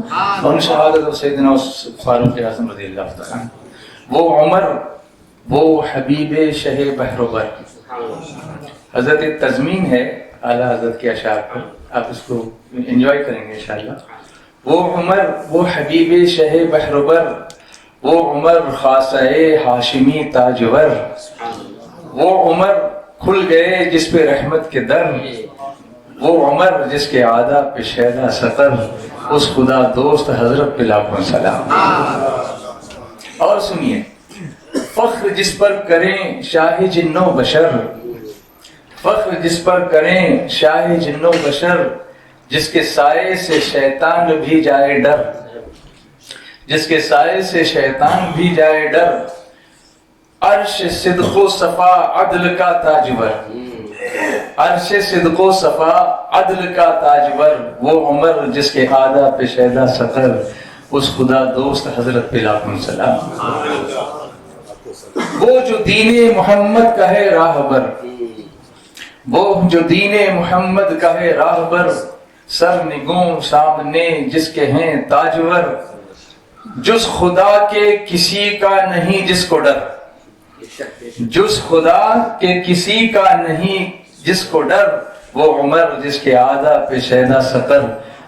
और शहादत सैयदना फारूक आज़म रज़ियल्लाहु ताला। वो उमर, वो हबीब शह बहरोबर। हज़रत तज़मीन है आला हज़रत के अशार पर, आप इसको एंजॉय करेंगे इंशाअल्लाह। वो उमर, वो हबीब शह बहरोबर, वो उमर खासाए हाशिमी ताजवर। वो उमर खुल गए जिस पे रहमत के दर, वो उमर जिसके आदा पे शैदा सतर, उस खुदा दोस्त हजरत पे लाखों सलाम। और सुनिए, फख्र जिस पर करें शाह जिन्नो बशर, फख्र जिस पर करें शाह जिन्नो बशर, जिसके साये से शैतान भी जाए डर, जिसके साये से शैतान भी जाए डर। अर्श सिद्को सफा अदल का ताजवर, अर्श सिद्को सफा अदल का ताजवर। वो उमर जिसके आदा पे शैदा सतर, उस खुदा दोस्त हजरत पे लाखों सलाम। वो जो दीने मोहम्मद का है राहबर, वो जो दीने मोहम्मद का है राहबर, सर निगों सामने जिसके हैं ताजवर। जुस खुदा के किसी का नहीं जिसको डर, जुस खुदा के किसी का नहीं जिसको डर। वो उमर जिसके आदा पे शैदा सतर,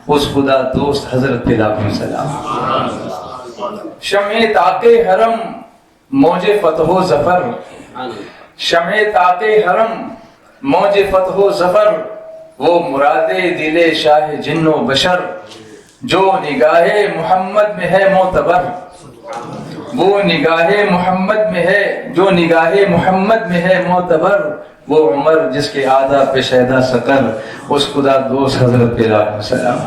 उस खुदा दोस्त हजरत पे लाखों सलाम। शमे ताके हरम मौजे फतहो जफर, शमे ताके हरम मौजे फतहो जफर। वो मुरादे दिले शाह जिन्नो बशर, जो निगाहे मोहम्मद में है मोतबर। वो निगाहे मोहम्मद में है, जो निगाहे मोहम्मद में है मोतबर। वो उमर जिसके आदा पे शैदा सकर, उस खुदा दोस्त हजरत पे लाखों सलाम।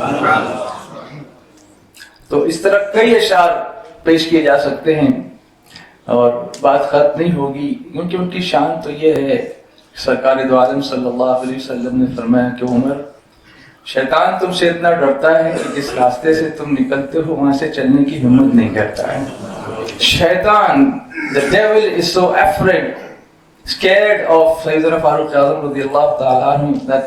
तो इस तरह कई अशार पेश किए जा सकते हैं और बात खत्म नहीं होगी, क्योंकि उनकी शान तो ये है। सरकार दो आलम सल्लल्लाहु अलैहि वसल्लम ने फरमाया कि उमर, शैतान तुमसे इतना डरता है कि जिस रास्ते से तुम निकलते हो वहां से चलने की हिम्मत नहीं करता है। शैतान, the devil is so afraid, scared of Sayyidina Farooq Azam radiyallahu ta'ala anhu, that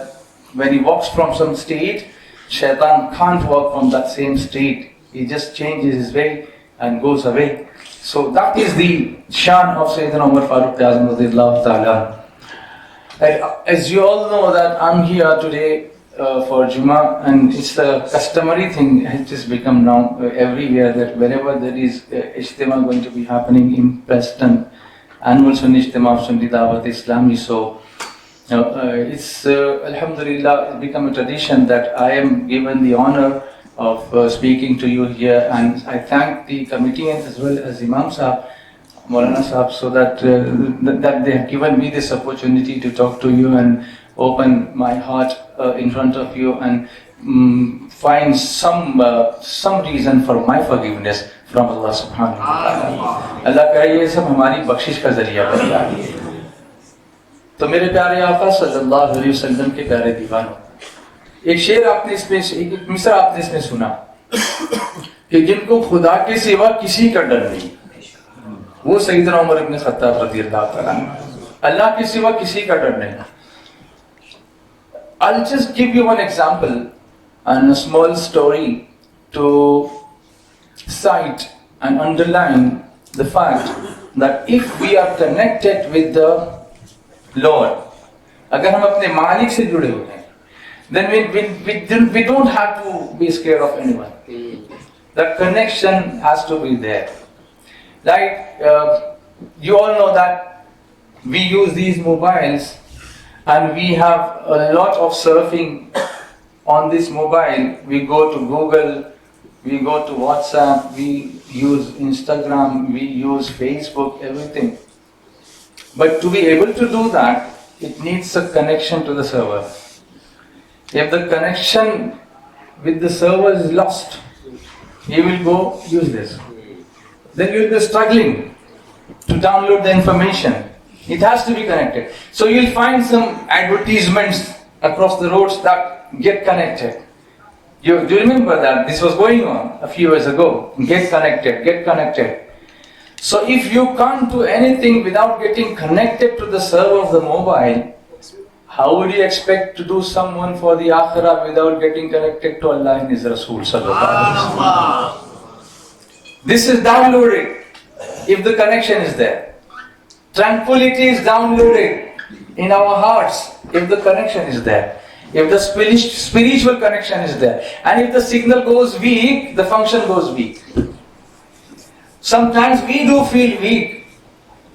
when he walks from some street, shaitan can't walk from that same street. He just changes his way and goes away. So that is the shan of Sayyidina Umar Farooq Azam radiyallahu ta'ala. As you all know that I'm here today for Jumma, and it's a customary thing. It has become now everywhere that wherever there is ijtima going to be happening in Preston, annual Sunni ijtima of Sunni Dawat Islami. So it's alhamdulillah, it's become a tradition that I am given the honor of speaking to you here, and I thank the committee as well as Imam Sahab, Maulana Sahab, so that that they have given me this opportunity to talk to you and open my heart in front of you and find some reason for my forgiveness from Allah subhanahu wa ta'ala. Allah करे ये सब हमारी बख्शिश का जरिया बन जाए। तो मेरे प्यारे आका सल्लल्लाहु अलैहि वसल्लम के प्यारे दीवानों, एक शेर आपने इसमें, एक मिसरा आपने इसमें सुना कि जिनको खुदा के सिवा किसी का डर नहीं, वो सैयदना उमर इब्न खत्ताब रज़ियल्लाहु ताला अन्हु। अल्लाह के सिवा किसी का डर नहीं। I'll just give you one example and a small story to cite and underline the fact that if we are connected with the Lord, अगर हम अपने मालिक से जुड़े हुए हैं, then we don't have to be scared of anyone. The connection has to be there. Like you all know that we use these mobiles and we have a lot of surfing on this mobile. We go to Google, we go to WhatsApp, we use Instagram, we use Facebook, everything. But to be able to do that, it needs a connection to the server. If the connection with the server is lost, you will go use this. Then you will be struggling to download the information. It has to be connected. So you'll find some advertisements across the roads that get connected. Do you remember that? This was going on a few years ago. Get connected, get connected. So if you can't do anything without getting connected to the server of the mobile, how would you expect to do someone for the akhirah without getting connected to Allah and His Rasul sallallahu alaihi wasallam? This is downloaded if the connection is there. Tranquility is downloaded in our hearts if the connection is there. If the spiritual connection is there. And if the signal goes weak, the function goes weak. Sometimes we do feel weak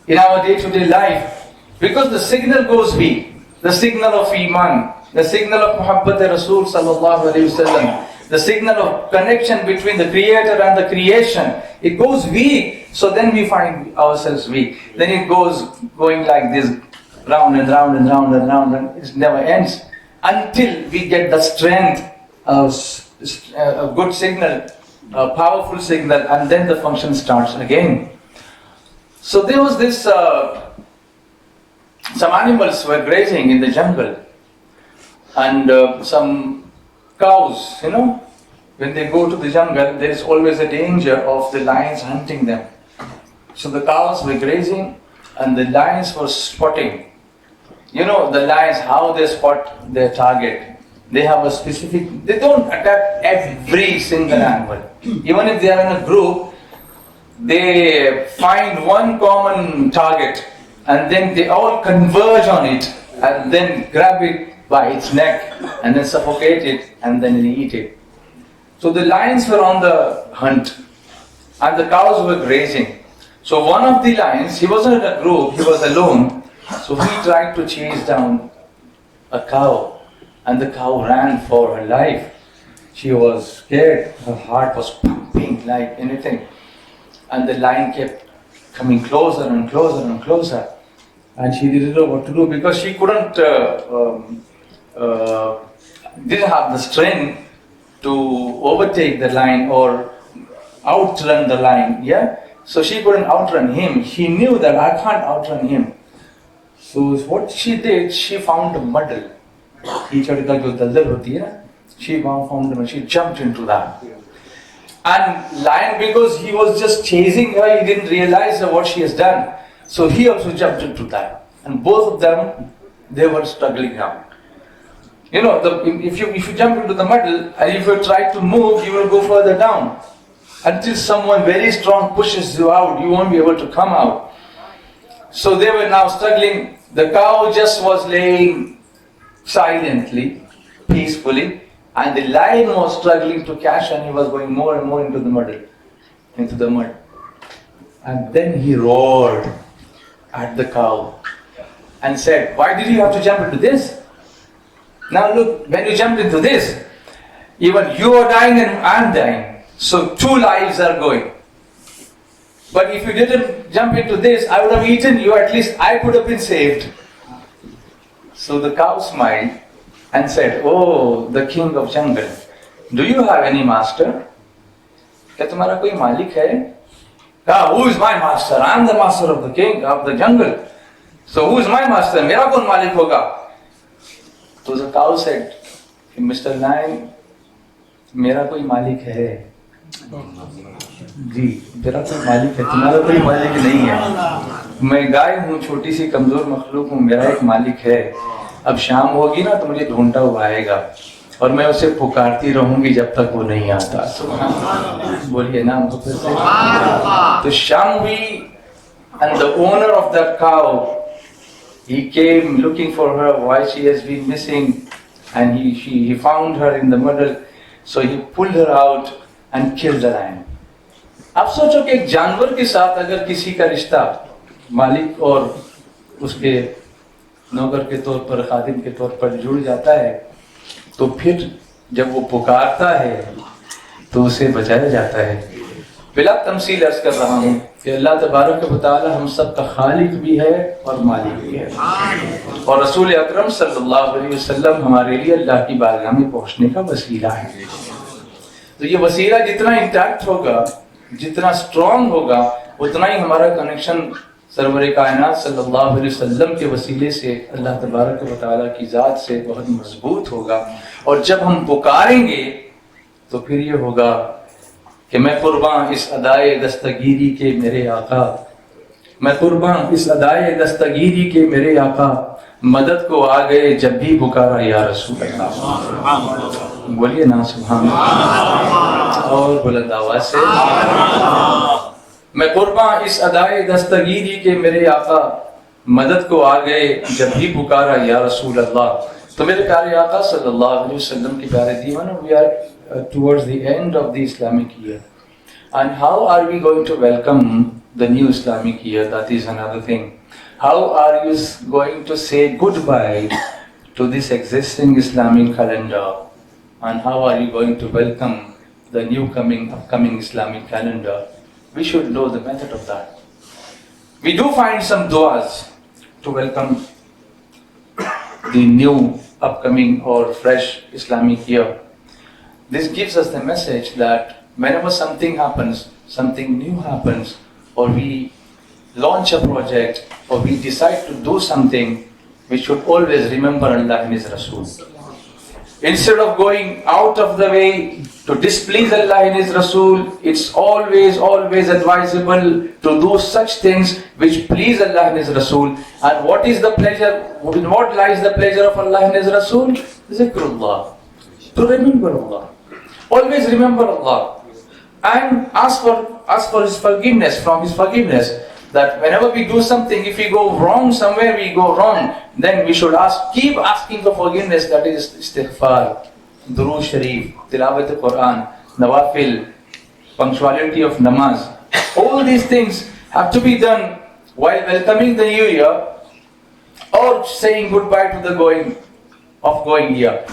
in our day-to-day life because the signal goes weak. The signal of Iman, the signal of Muhabbat Rasul sallallahu alayhi wasallam, the signal of connection between the Creator and the creation, it goes weak. So then we find ourselves weak. Then it goes going like this, round and round and round and round, and it never ends until we get the strength of a good signal, a powerful signal, and then the function starts again. So there was this. Some animals were grazing in the jungle, and some cows, when they go to the jungle, there is always a danger of the lions hunting them. So the cows were grazing, and the lions were spotting. The lions, how they spot their target. They have a specific, they don't attack every single animal. Even if they are in a group, they find one common target, and then they all converge on it, and then grab it by its neck, and then suffocate it, and then eat it. So the lions were on the hunt, and the cows were grazing. So one of the lions, he wasn't in a group, he was alone, so he tried to chase down a cow, and the cow ran for her life. She was scared, her heart was pumping like anything, and the lion kept coming closer and closer and closer, and she didn't know what to do because she couldn't, didn't have the strength to overtake the lion or outrun the lion, So she couldn't outrun him. She knew that I can't outrun him. So what she did, she found a muddle. She found a, she jumped into that. And lion, because he was just chasing her, he didn't realize what she has done. So he also jumped into that. And both of them, they were struggling now. If you jump into the muddle, and if you try to move, you will go further down. Until someone very strong pushes you out, you won't be able to come out. So they were now struggling. The cow just was laying silently, peacefully, and the lion was struggling to catch, and he was going more and more into the mud. And then he roared at the cow and said, "Why did you have to jump into this? Now look, when you jumped into this, even you are dying and I'm dying. So 2 lives are going. But if you didn't jump into this, I would have eaten you, at least I could have been saved." So the cow smiled and said, "Oh, the king of jungle, do you have any master? क्या तुम्हारा कोई मालिक है?" "Who is my master? I am the master of the king of the jungle. So who is my master? मेरा कौन मालिक होगा?" So the cow said, "Mr. Lion, मेरा कोई मालिक है जी, मेरा कोई मालिक है, तुम्हारा कोई मालिक नहीं है। मैं गाय हूँ, छोटी सी कमजोर मखलूक हूँ, मेरा एक मालिक है। अब शाम होगी ना तो मुझे ढूंढता हुआ आएगा और मैं उसे पुकारती रहूंगी जब तक वो नहीं आता।" बोलिए ना। तो शाम हुई, and the owner of that cow, he came looking for her, why she has been missing, and he found her in the middle, so he pulled her out and killed the lion. आप सोचो कि एक जानवर के साथ अगर किसी का रिश्ता मालिक और उसके नौकर के तौर पर, खादिम के तौर पर जुड़ जाता है, तो फिर जब वो पुकारता है तो उसे बचाया जाता है। बिला तमसील अर्ज कर रहा हूँ कि अल्लाह तबारक व तआला हम सब का खालिक भी है और मालिक भी है, और रसूल अकरम सल्लल्लाहु अलैहि वसल्लम हमारे लिए अल्लाह की बारगाह में पहुँचने का वसीला है। तो ये वसीला जितना इंटैक्ट होगा, जितना स्ट्रॉन्ग होगा, उतना ही हमारा कनेक्शन सरवर कायनात सल्लल्लाहु अलैहि वसल्लम के वसीले से अल्लाह तबारक व तआला की ज़ात से बहुत मजबूत होगा। और जब हम पुकारेंगे तो फिर ये होगा कि मैं कुर्बान इस अदाए दस्तगीरी के मेरे आका, मैं कुर्बान इस अदाए दस्तगीरी के मेरे आका, मदद को आ गए जब भी पुकारा या रसूल अल्लाह। बोलिए ना सुभान अल्लाह और बुलंद आवाज से। मैं कुर्बान इस अदाए दस्तगीरी के मेरे आका मदद को आ गए जब भी पुकारा या रसूल अल्लाह। तो मेरे प्यारे आका सल्लल्लाहु अलैहि वसल्लम के प्यारे दीवानों, we are towards the end of the Islamic year, and how are we going to welcome the new Islamic year? That is another thing. How are you going to say goodbye to this existing Islamic calendar, and how are you going to welcome the new upcoming Islamic calendar? We should know the method of that. We do find some du'as to welcome the new upcoming or fresh Islamic year. This gives us the message that whenever something happens, something new happens, or we launch a project, or we decide to do something, we should always remember Allah and His Rasul. Instead of going out of the way to displease Allah and His Rasul, it's always advisable to do such things which please Allah and His Rasul. And what is the pleasure? In what lies the pleasure of Allah and His Rasul? Zikrullah. To remember Allah. Always remember Allah. And ask for His forgiveness, from His forgiveness. That whenever we do something, if we go wrong somewhere, we go wrong, then we should keep asking for forgiveness. That is istighfar, durood sharif, tilawat Quran, nawafil, punctuality of namaz. All these things have to be done while welcoming the new year or saying goodbye to the going year.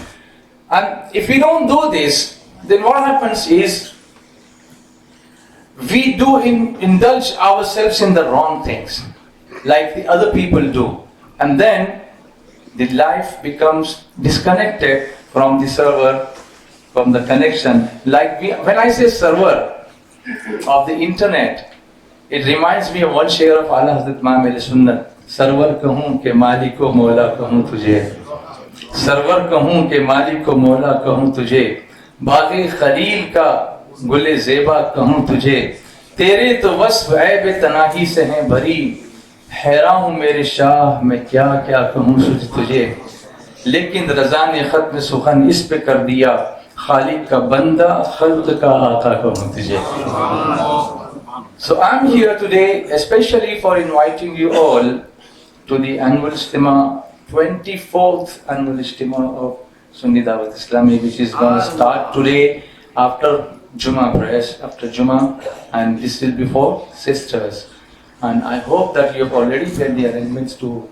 And if we don't do this, then what happens is we do indulge ourselves in the wrong things, like the other people do. And then the life becomes disconnected from the server, from the connection. When I say server of the internet, it reminds me of one share of Ala Hazrat Imam Sunnat. Server kahun ke malik ko mawla kahun tujhe. Server kahun ke malik ko mawla kahun tujhe. Baghe khalil ka गुले ज़ेबा कहूँ तुझे, तेरे तो वस्फ़ ऐब तनाही से हैं भरी, हैरान हूँ मेरे शाह मैं क्या क्या कहूँ तुझे, लेकिन रज़ा ने ख़त्म सुखन इस पे कर दिया, खालिक का बंदा खल्क़ का आका कहूँ तुझे. So I'm here today especially for inviting you all to the annual Ijtima, 24th annual Ijtima of Sunni Dawat Islami, which is going to start today after Jumma prayers, after Jumma, and this will be for sisters. And I hope that you have already made the arrangements to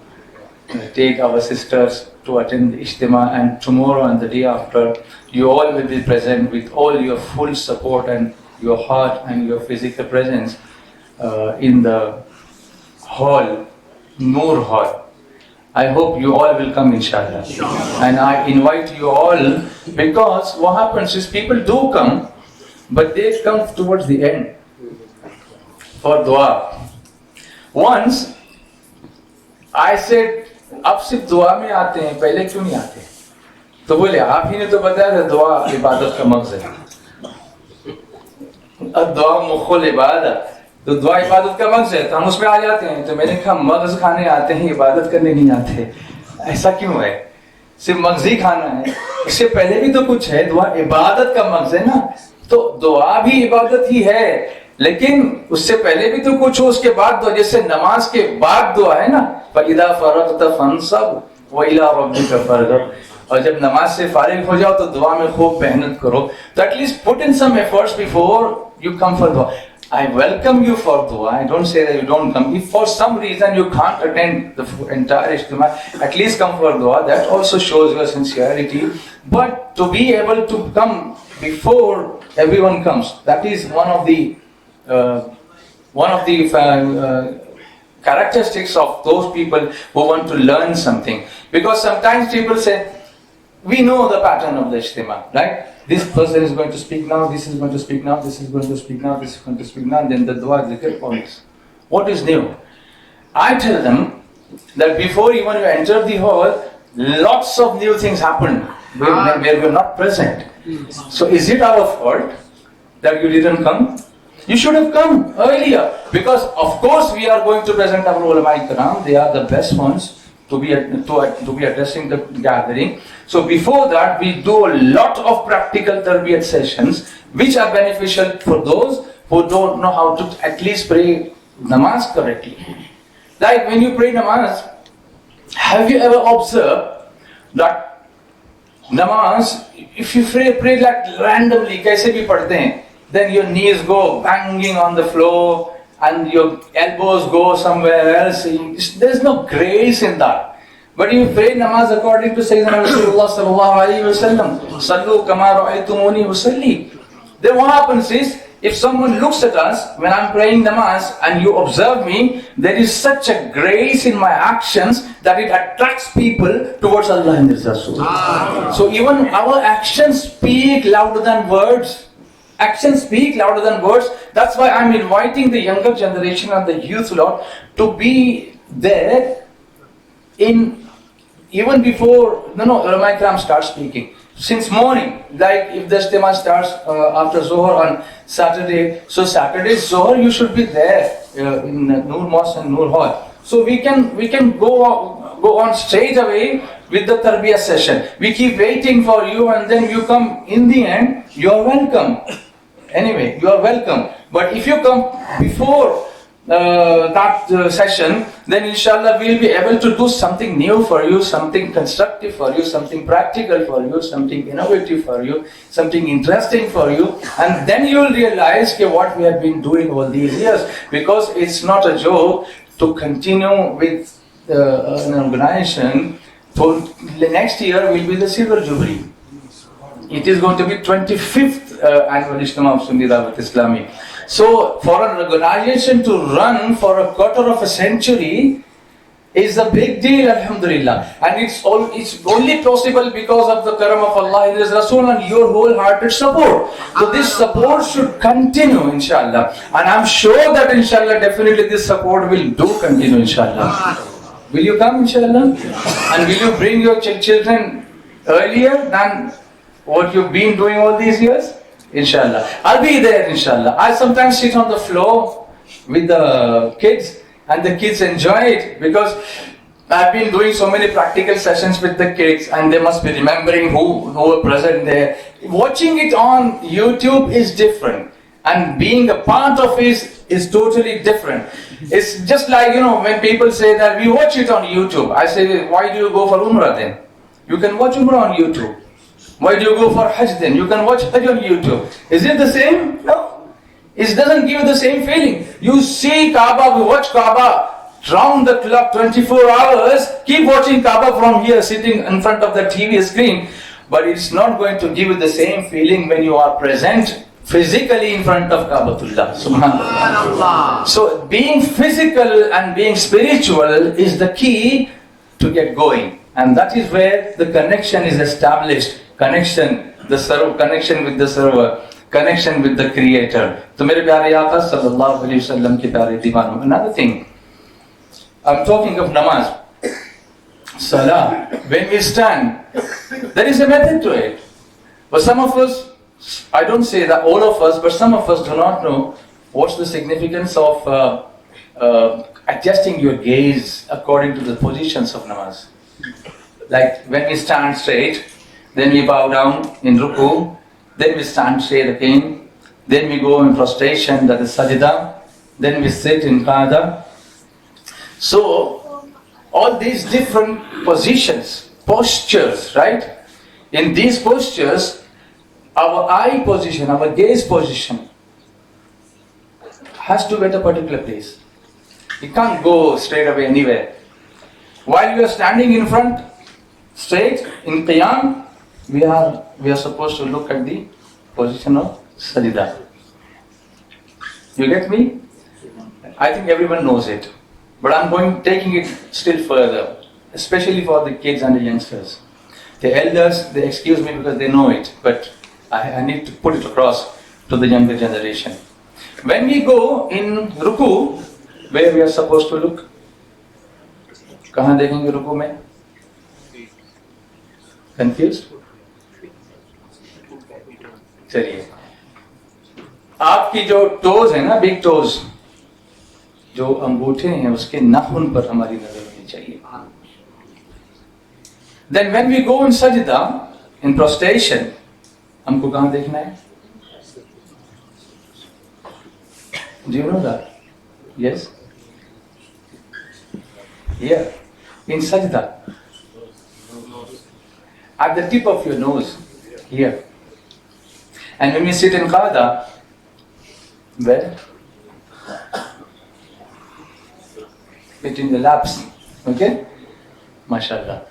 take our sisters to attend the Ijtima, and tomorrow and the day after, you all will be present with all your full support and your heart and your physical presence in the hall, Noor Hall. I hope you all will come, inshallah. And I invite you all, because what happens is people do come, but they come towards the end for dua. Once I said, अब सिर्फ दुआ में आते हैं, पहले क्यों नहीं आते? तो बोले आप ही ने तो बताया था दुआ इबादत का मग़ज़ है. अब दुआ मुख़्ल इबादत, तो दुआ इबादत का मग़ज़ है, तो हम उसमें आ जाते हैं. तो मैंने कहा मग़ज़ खाने आते हैं, इबादत करने नहीं आते. ऐसा क्यों है? सिर्फ मग़ज़ ही खाना है, इससे पहले भी तो कुछ है. दुआ इबादत का मग़ज़ है ना, तो दुआ भी इबादत ही है, लेकिन उससे पहले भी तो कुछ हो, उसके बाद दुआ. जैसे नमाज के बाद दुआ है ना, फ़इज़ा फ़रग़्त फ़ंसब व इला रब्बिक फ़रग़ब. और जब नमाज से फारिग हो जाओ तो दुआ में खूब मेहनत करो. तो at least put in some efforts before you come for dua. I welcome you for dua. I don't say that you don't come. If for some reason you can't attend the entire Ijtima, at least come for dua. That also shows your sincerity. But to be able to come before everyone comes, that is one of the characteristics of those people who want to learn something. Because sometimes people say, we know the pattern of the Ijtima, right? This person is going to speak now, this is going to speak now, this is going to speak now, this is going to speak now, and then the dua zikr follows. What is new? I tell them that before even you enter the hall, lots of new things happen where we are not present. So is it our fault that you didn't come? You should have come earlier, because of course we are going to present our ulama ikram, they are the best ones, to be addressing the gathering. So before that, we do a lot of practical tarbiyat sessions, which are beneficial for those who don't know how to at least pray namaz correctly. Like when you pray namaz, have you ever observed that namaz, if you pray like randomly, kaise bhi padhte hain, then your knees go banging on the floor and your elbows go somewhere else. There's no grace in that. But you pray namaz according to Sayyidina Rasulullah sallallahu alaihi wasallam, sallu kama ra'aytumuni usalli. Then what happens is, if someone looks at us when I'm praying namaz and you observe me, there is such a grace in my actions that it attracts people towards Allah and His Rasul. So even our actions speak louder than words. Actions speak louder than words. That's why I'm inviting the younger generation and the youth lot to be there even before Ulama Ikram starts speaking. Since morning, like if the Ijtima starts after Zohar on Saturday, so Saturday Zohar you should be there in Noor Mosque and Noor Hall. So we can go on straight away with the tarbiyah session. We keep waiting for you, and then you come in the end. You are welcome. Anyway, you are welcome. But if you come before that session, then inshallah we'll be able to do something new for you, something constructive for you, something practical for you, something innovative for you, something interesting for you, and then you'll realize what we have been doing all these years. Because it's not a joke to continue with an organization. For the next year will be the Silver Jubilee. It is going to be 25th annual Ijtima of Sunni Dawat Islami. So for an organization to run for a quarter of a century is a big deal, alhamdulillah. And it's only possible because of the karam of Allah and His Rasul and your wholehearted support. So this support should continue, inshallah. And I'm sure that inshallah, definitely this support will continue, inshallah. Will you come, inshallah? And will you bring your children earlier than what you've been doing all these years? Inshallah. I'll be there, inshallah. I sometimes sit on the floor with the kids, and the kids enjoy it because I've been doing so many practical sessions with the kids, and they must be remembering who were present there. Watching it on YouTube is different, and being a part of it is totally different. It's just like, when people say that we watch it on YouTube. I say, why do you go for Umrah then? You can watch Umrah on YouTube. Why do you go for Hajj then? You can watch Hajj on YouTube. Is it the same? No. It doesn't give you the same feeling. You see Kaaba, we watch Kaaba round the clock 24 hours. Keep watching Kaaba from here, sitting in front of the TV screen. But it's not going to give you the same feeling when you are present physically in front of Kaabatullah. Subhanallah. So being physical and being spiritual is the key to get going. And that is where the connection is established. Connection with the server, connection with the creator. So mere pyare Aqa sallallahu alaihi wasallam ki pyare diwan. Another thing, I'm talking of namaz. Salah. When we stand, there is a method to it. But some of us, I don't say that all of us, but some of us do not know what's the significance of adjusting your gaze according to the positions of namaz. Like when we stand straight, then we bow down in ruku, then we stand straight again, then we go in prostration, that is sajda, then we sit in qada. So, all these different positions, postures, right? In these postures, our eye position, our gaze position has to be at a particular place. You can't go straight away anywhere. While you are standing in front, straight, in qiyam, we are supposed to look at the position of sajda. You get me? I think everyone knows it. But I'm taking it still further, especially for the kids and the youngsters. The elders, they excuse me because they know it, but I need to put it across to the younger generation. When we go in ruku, where we are supposed to look? Kahan dekhenge ruku mein? Confused? चलिए, आपकी जो toes है ना, big toes, जो अंगूठे हैं उसके नाखून पर हमारी नजर होनी चाहिए. Then when we go in sajda, in prostration, हमको कहाँ देखना है? Do you know that? Yes? Here, in sajda, at the tip of your nose, here. And when we sit in qada, where? Between the laps. Okay? MashaAllah.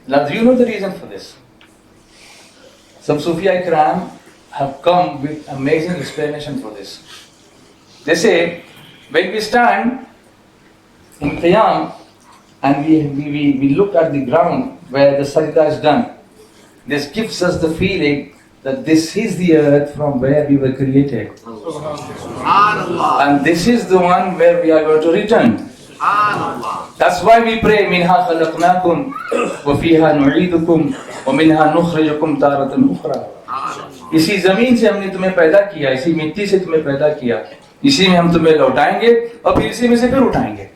Now, do you know the reason for this? Some Sufiya Ikram have come with amazing explanation for this. They say, when we stand in Qiyam and we look at the ground where the sajda is done, this gives us the feeling that this is the earth from where we were created. And this is the one where we are going to return. That's why we pray, Minha khalaqnakum wa fiha nu'idukum wa minha nukhrijukum taratan ukhra. इसी जमीन से हमने तुम्हें पैदा किया, इसी मिट्टी से तुम्हें पैदा किया, इसी में हम तुम्हें लौटाएंगे और फिर इसी में से फिर उठाएंगे.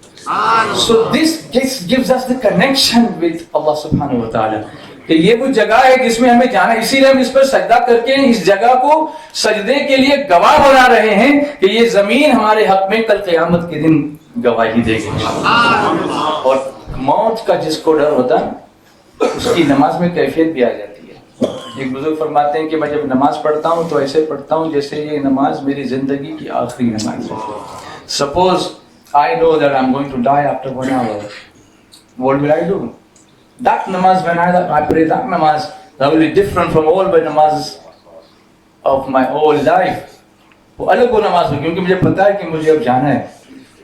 So this gives us the connection with Allah subhanahu wa ta'ala. कि ये वो जगह है जिसमें हमें जाना है, इसीलिए हम इस पर सजदा करके इस जगह को सजदे के लिए गवाह बना रहे हैं कि ये जमीन हमारे हक में कल क़यामत के दिन गवाही देगी. और मौत का जिसको डर होता है उसकी नमाज में कैफियत भी आ जाती है. एक बुजुर्ग फरमाते हैं कि मैं जब नमाज पढ़ता हूँ तो ऐसे पढ़ता हूँ जैसे ये नमाज मेरी जिंदगी की आखिरी नमाज है. Suppose I know that I'm going to die after 1 hour. What will I do? That namaz, when I pray that namaz, that will be different from all my namazes of my whole life. वो अलग वो नमाज हो क्योंकि मुझे पता है कि मुझे अब जाना है.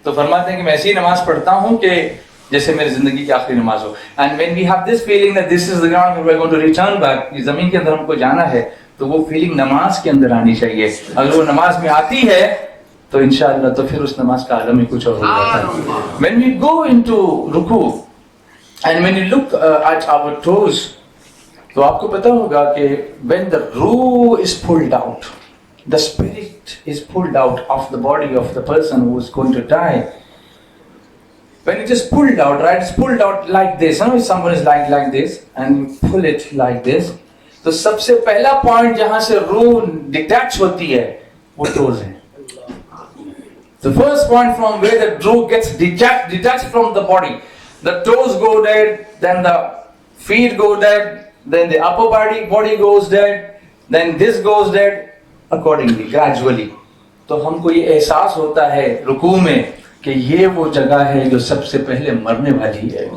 तो फरमाते हैं कि मैं ऐसी नमाज पढ़ता हूँ कि जैसे मेरी जिंदगी की आखिरी नमाज हो. And when we have this feeling that this is the ground where we are going to return back, इस जमीन के अंदर हमको जाना है, तो वो फीलिंग नमाज के अंदर आनी चाहिए. अगर वो नमाज में आती है तो इंशाअल्लाह तो फिर उस नमाज का आलम ही कुछ और हो जाता है. When we go into रुकू and when you look at our toes, तो आपको पता होगा कि when the ruh is pulled out, the spirit is pulled out of the body of the person who is going to die. When it is pulled out, right, it's pulled out like this. You know, if someone is lying like this and you pull it like this, तो सबसे पहला point जहां से रूह detach होती है वो toes है. The first point from where the ruh gets detached from the body, the toes go dead, then the feet go dead, then the upper body goes dead, then this goes dead accordingly, gradually. तो हमको ये एहसास होता है रुकू में कि ये वो जगह है जो सबसे पहले मरने वाली है,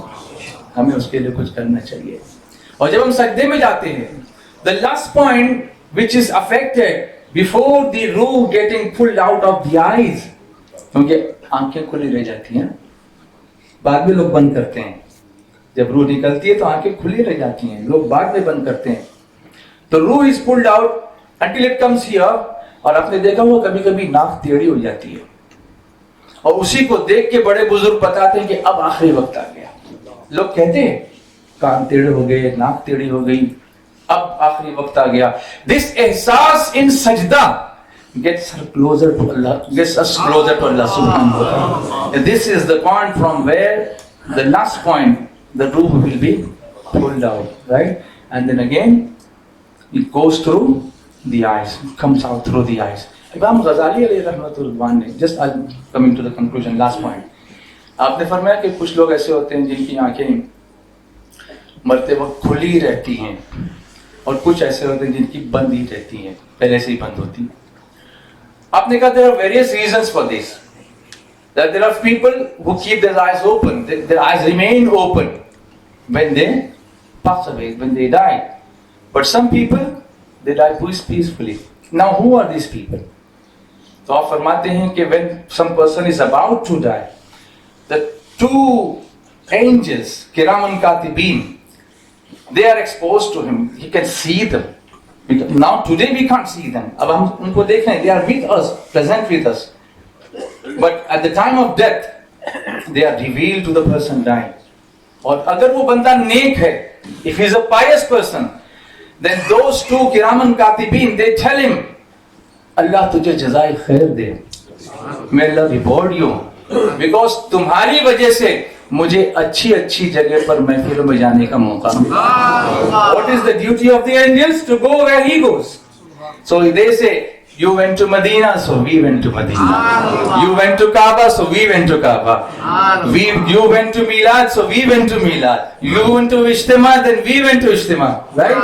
हमें उसके लिए कुछ करना चाहिए. और जब हम सजदे में जाते हैं, the last point which is affected before the ruh getting pulled out of the eyes, क्योंकि आंखें खुली रह जाती हैं, बाद में लोग बंद करते हैं. जब रूह निकलती है तो आंखें खुली रह जाती हैं, लोग बाद में बंद करते हैं. तो रूह is pulled out until it comes here. और आपने देखा हुआ कभी कभी नाक टेढ़ी हो जाती है और उसी को देख के बड़े बुजुर्ग बताते हैं कि अब आखिरी वक्त आ गया. लोग कहते हैं कान टेढ़े हो गए, नाक टेढ़ी हो गई, अब आखिरी वक्त आ गया. दिस एहसास इन सजदा gets us closer to Allah subhanahu wa ta'ala. This is the point from where the last point the ruh will be pulled out, right? And then again it goes through the eyes, it comes out through the eyes. Imam Ghazali alayhi rahmatullah ne, just coming to the conclusion, last point, आपने फरमाया कि कुछ लोग ऐसे होते हैं जिनकी आंखें मरते वक्त खुली रहती हैं और कुछ ऐसे होते हैं जिनकी बंद ही रहती हैं, पहले से ही बंद होती हैं. आपने कहा there are various reasons for this, that there are people who keep their eyes open, their eyes remain open when they pass away, when they die. But some people they die peacefully. Now who are these people? तो आप फरमाते हैं कि when some person is about to die, the two angels, Kiraman Katibin, they are exposed to him. He can see them. Now today we can't see them. अब हम उनको देख रहे हैं. They are with us, present with us. But at the time of death, they are revealed to the person dying. और अगर वो बंदा नेक है, if he is a pious person, then those two Kiraman Katibin, they tell him, Allah तुझे जज़ाए खैर दे. May Allah reward you. Because तुम्हारी वजह से मुझे अच्छी अच्छी जगह पर महफिलों में जाने का मौका मिला। What is the duty of the angels? To go where he goes. So they say, you went to Medina, so we went to Medina. You went to Kaaba, so we went to Kaaba. You went to Milad, so we went to Milad. You went to Ijtima, then we went to Ijtima. Right?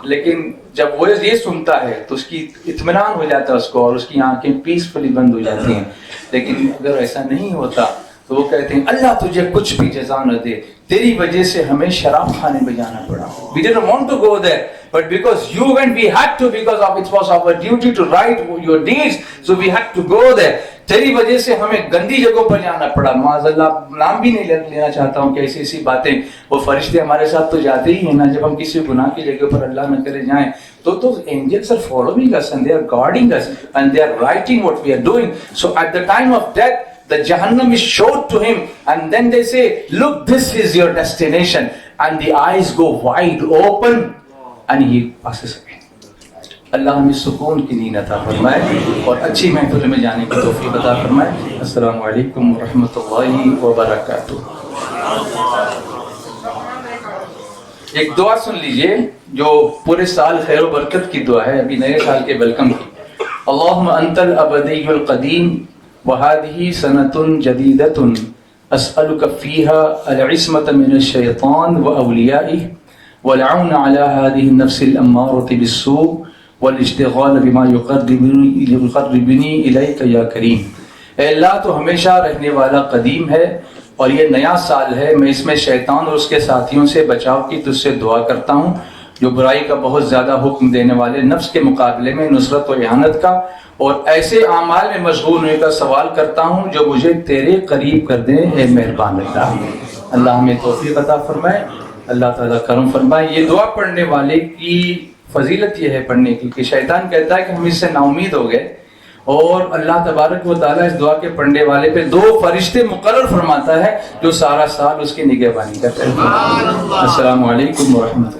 लेकिन जब वो ये सुनता है तो उसकी इत्मीनान हो जाता है उसको, और उसकी आंखें पीसफुली बंद हो जाती हैं। लेकिन अगर ऐसा नहीं होता तो वो कहते हैं अल्लाह तुझे कुछ भी जज़ा न दे, तेरी वजह से हमें शराब खाने में जाना पड़ा। We didn't want to go there, but because you went, we had to, because of it was our duty to write your deeds, so we had to go there. तेरी वजह से हमें गंदी जगहों पर जाना पड़ा। माज़अल्लाह नाम भी नहीं लेना चाहता हूँ कि ऐसी ऐसी बातें, वो फरिश्ते हमारे साथ तो जाते ही हैं ना, जब हम किसी गुनाह की जगह पर अल्लाह न करे जाएं तो angels are following us and they are guarding us and they are writing what we are doing. So at the time of death, the Jahannam is showed to him, and then they say, look, this is your destination, and the eyes go wide open and he passes away. अल्लाह हमें सुकून की नींद अता फरमाए और अच्छी महफिल में जाने की तौफीक अता फरमाए। अस्सलामु अलैकुम व रहमतुल्लाहि व बरकातुहू। एक दुआ सुन लीजिए जो पूरे साल खैर व बरकत की दुआ है, अभी नए साल के वेलकम की। अल्लाहुम्मा अंतल अबदियुल क़दीम व हादिही सनतुन जदीदतुन अस्अलुका फ़ीहा अल-इस्मत मिनश शैतान व औलियाइही वल औन अला हादिही नफ्सिल अम्मारति बिस्सू वल इश्तिग़ाल बिमा युक़र्रिबुनी इलैका या करीम। ऐ अल्लाह तो हमेशा रहने वाला कदीम है और ये नया साल है, मैं इसमें शैतान और उसके साथियों से बचाव की तुझसे दुआ करता हूँ, जो बुराई का बहुत ज़्यादा हुक्म देने वाले नफ्स के मुकाबले में नुसरत और इहानत का और ऐसे आमाल में मशगूल होने का सवाल करता हूँ जो मुझे तेरे करीब कर दें। ए मेहरबान अल्लाह, अल्लाह हमें तौफीक अता फरमाए, अल्लाह ताला करम फरमाए। ये दुआ पढ़ने वाले की फजीलत ये है पढ़ने की कि शैतान कहता है कि हम इससे नाउमीद हो गए, और अल्लाह तबारक व तआला इस दुआ के पढ़ने वाले पे 2 फरिश्ते मुकर्रर फरमाता है जो सारा साल उसकी निगहबानी करते हैं। अस्सलामु अलैकुम व रहमतुल्लाह।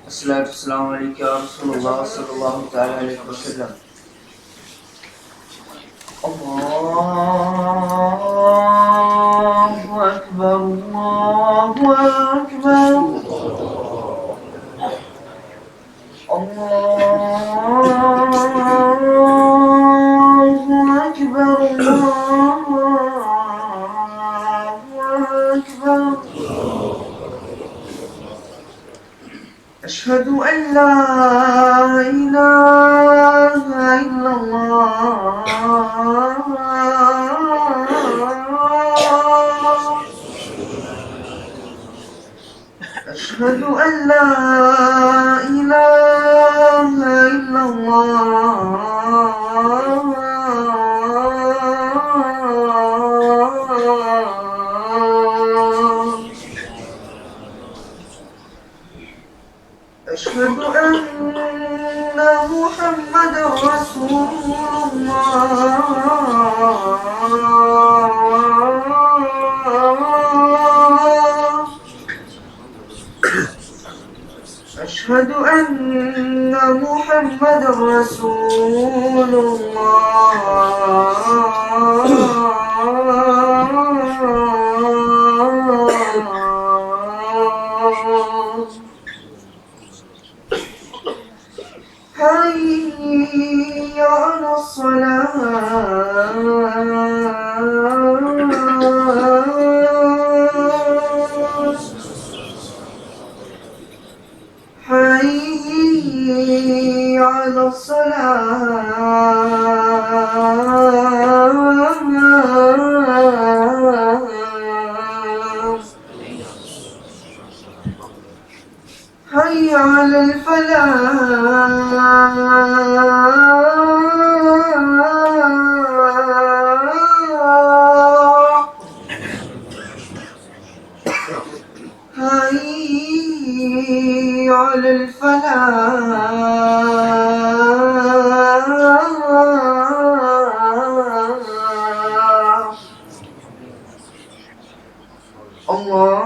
अस्सलामु अलैकुम या रसूलुल्लाह सल्लल्लाहु तआला अलैहि वसल्लम। अल्लाहु अकबर, अल्लाहु अकबर, अल्लाहु अकबर, अल्लाहु अकबर। अशहदु अल्ला इलाहा इल्लल्लाह, अशहदु अल्ला इलाहा इल्लल्लाह, अशहदु अन्ना मुहम्मदर रसूलुल्लाह, अशहदु अन्ना मुहम्मदर रसूलुल्लाह। حي على الصلاة، حي على الصلاة، حي على الفلاح، حي على الفلاح. الله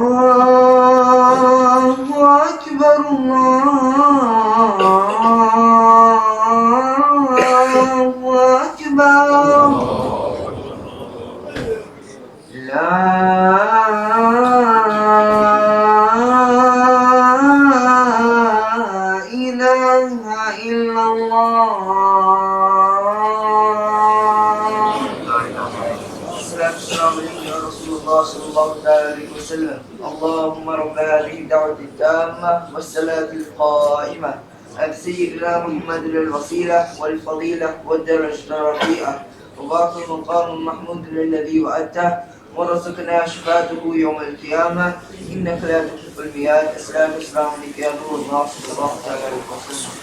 أكبر، الله إلا الله. الصلاة والسلام عليك يا رسول الله صلى الله عليه وسلم. اللهم رب هذه الدعوة التامة والصلاة القائمة آت سيدنا محمد الوسيلة والفضيلة والدرجة الرفيعة وباقي المقام المحمود الذي وعدته ورزقنا شفاعته يوم القيامة إنك لا تخلف الميعاد. السلام عليك يا نور الله صلى الله عليه وسلم.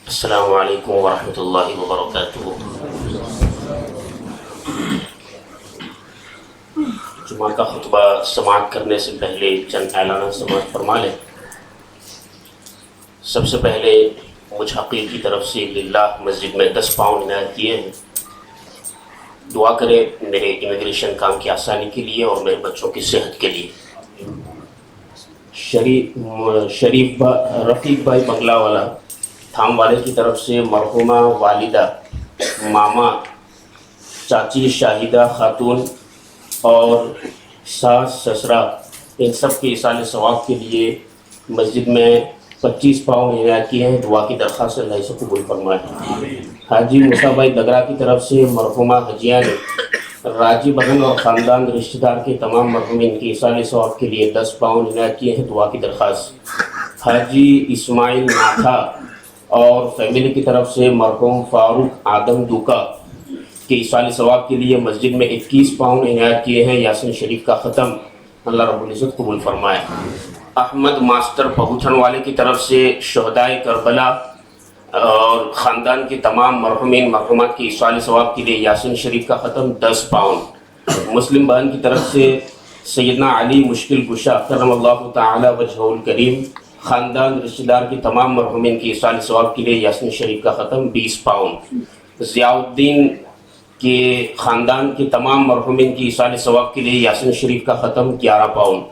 अस्सलामु अलैकुम वरहमतुल्लाहि वबरकातुहू। जुमा का खुतबा समाअत करने से पहले चंद ऐलान समाअत फरमा लें। सबसे पहले मुझ हकीर की तरफ से लिल्लाह मस्जिद में 10 पाउंड इनायत किए हैं। दुआ करें मेरे इमिग्रेशन काम की आसानी के लिए और मेरे बच्चों की सेहत के लिए। रफ़ीक भाई बंगला वाला थाम वाले की तरफ से मरहुमा वालिदा, मामा, चाची शाहिदा खातून और सास ससरा, इन सब के इसाले सवाब के लिए मस्जिद में 25 पाउंड इनायत किए हैं। दुआ की दरख्वास्त अल्लाह से कबूल फरमाए। हाजी मूसा भाई दगरा की तरफ से मरहुमा हजिया ने राजी बहन और ख़ानदान रिश्तेदार के तमाम मरहुमीन की इसाले सवाब के लिए 10 पाउंड इनायत किए हैं। दुआ की दरख्वास्त। हाजी इस्माइल नाथा और फैमिली की तरफ से मरहूम फारूक आदम दुका के इसाले सवाब के लिए मस्जिद में 21 पाउंड इनायत किए हैं। यासीन शरीफ का ख़त्म अल्लाह रब्बुल इज़्ज़त कबूल फरमाए। अहमद मास्टर पहुँचन वाले की तरफ से शहदाए करबला और ख़ानदान के तमाम मरहुमीन मरहुमात के इसाले सवाब के लिए यासीन शरीफ का ख़त्म 10 पाउंड। मुस्लिम बहन की तरफ से सैयदना अली मुश्किल कुशा करमल्लाहु तआला वजहुल करीम, ख़ानदान रिश्तेदार के तमाम मरहुमीन की इसाले सवाब के लिए यासीन शरीफ का ख़त्म 20 पाउंड। ज़ियाउद्दीन के ख़ानदान के तमाम मरहुमीन की इसाले सवाब के लिए यासीन शरीफ का ख़त्म 11 पाउंड।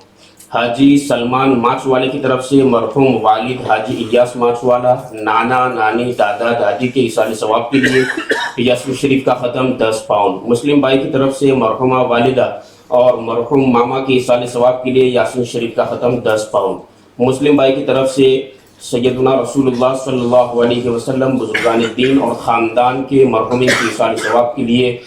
हाजी सलमान माचवाले की तरफ से मरहूम वालिद हाजी इलियास माचवाला, नाना नानी दादा दादी के इसाले सवाब के लिए यासीन शरीफ का ख़त्म 10 पाउंड। मुस्लिम भाई की तरफ से मरहुमा वालिदा और मरहूम मामा के इसाले सवाब के लिए यासीन शरीफ का ख़त्म 10 पाउंड। मुस्लिम भाई की तरफ से सैयदना रसूलुल्लाह सल्लल्लाहु अलैहि वसल्लम बुजुर्गान दीन और ख़ानदान के मरहुमीन के इसाले सवाब के लिए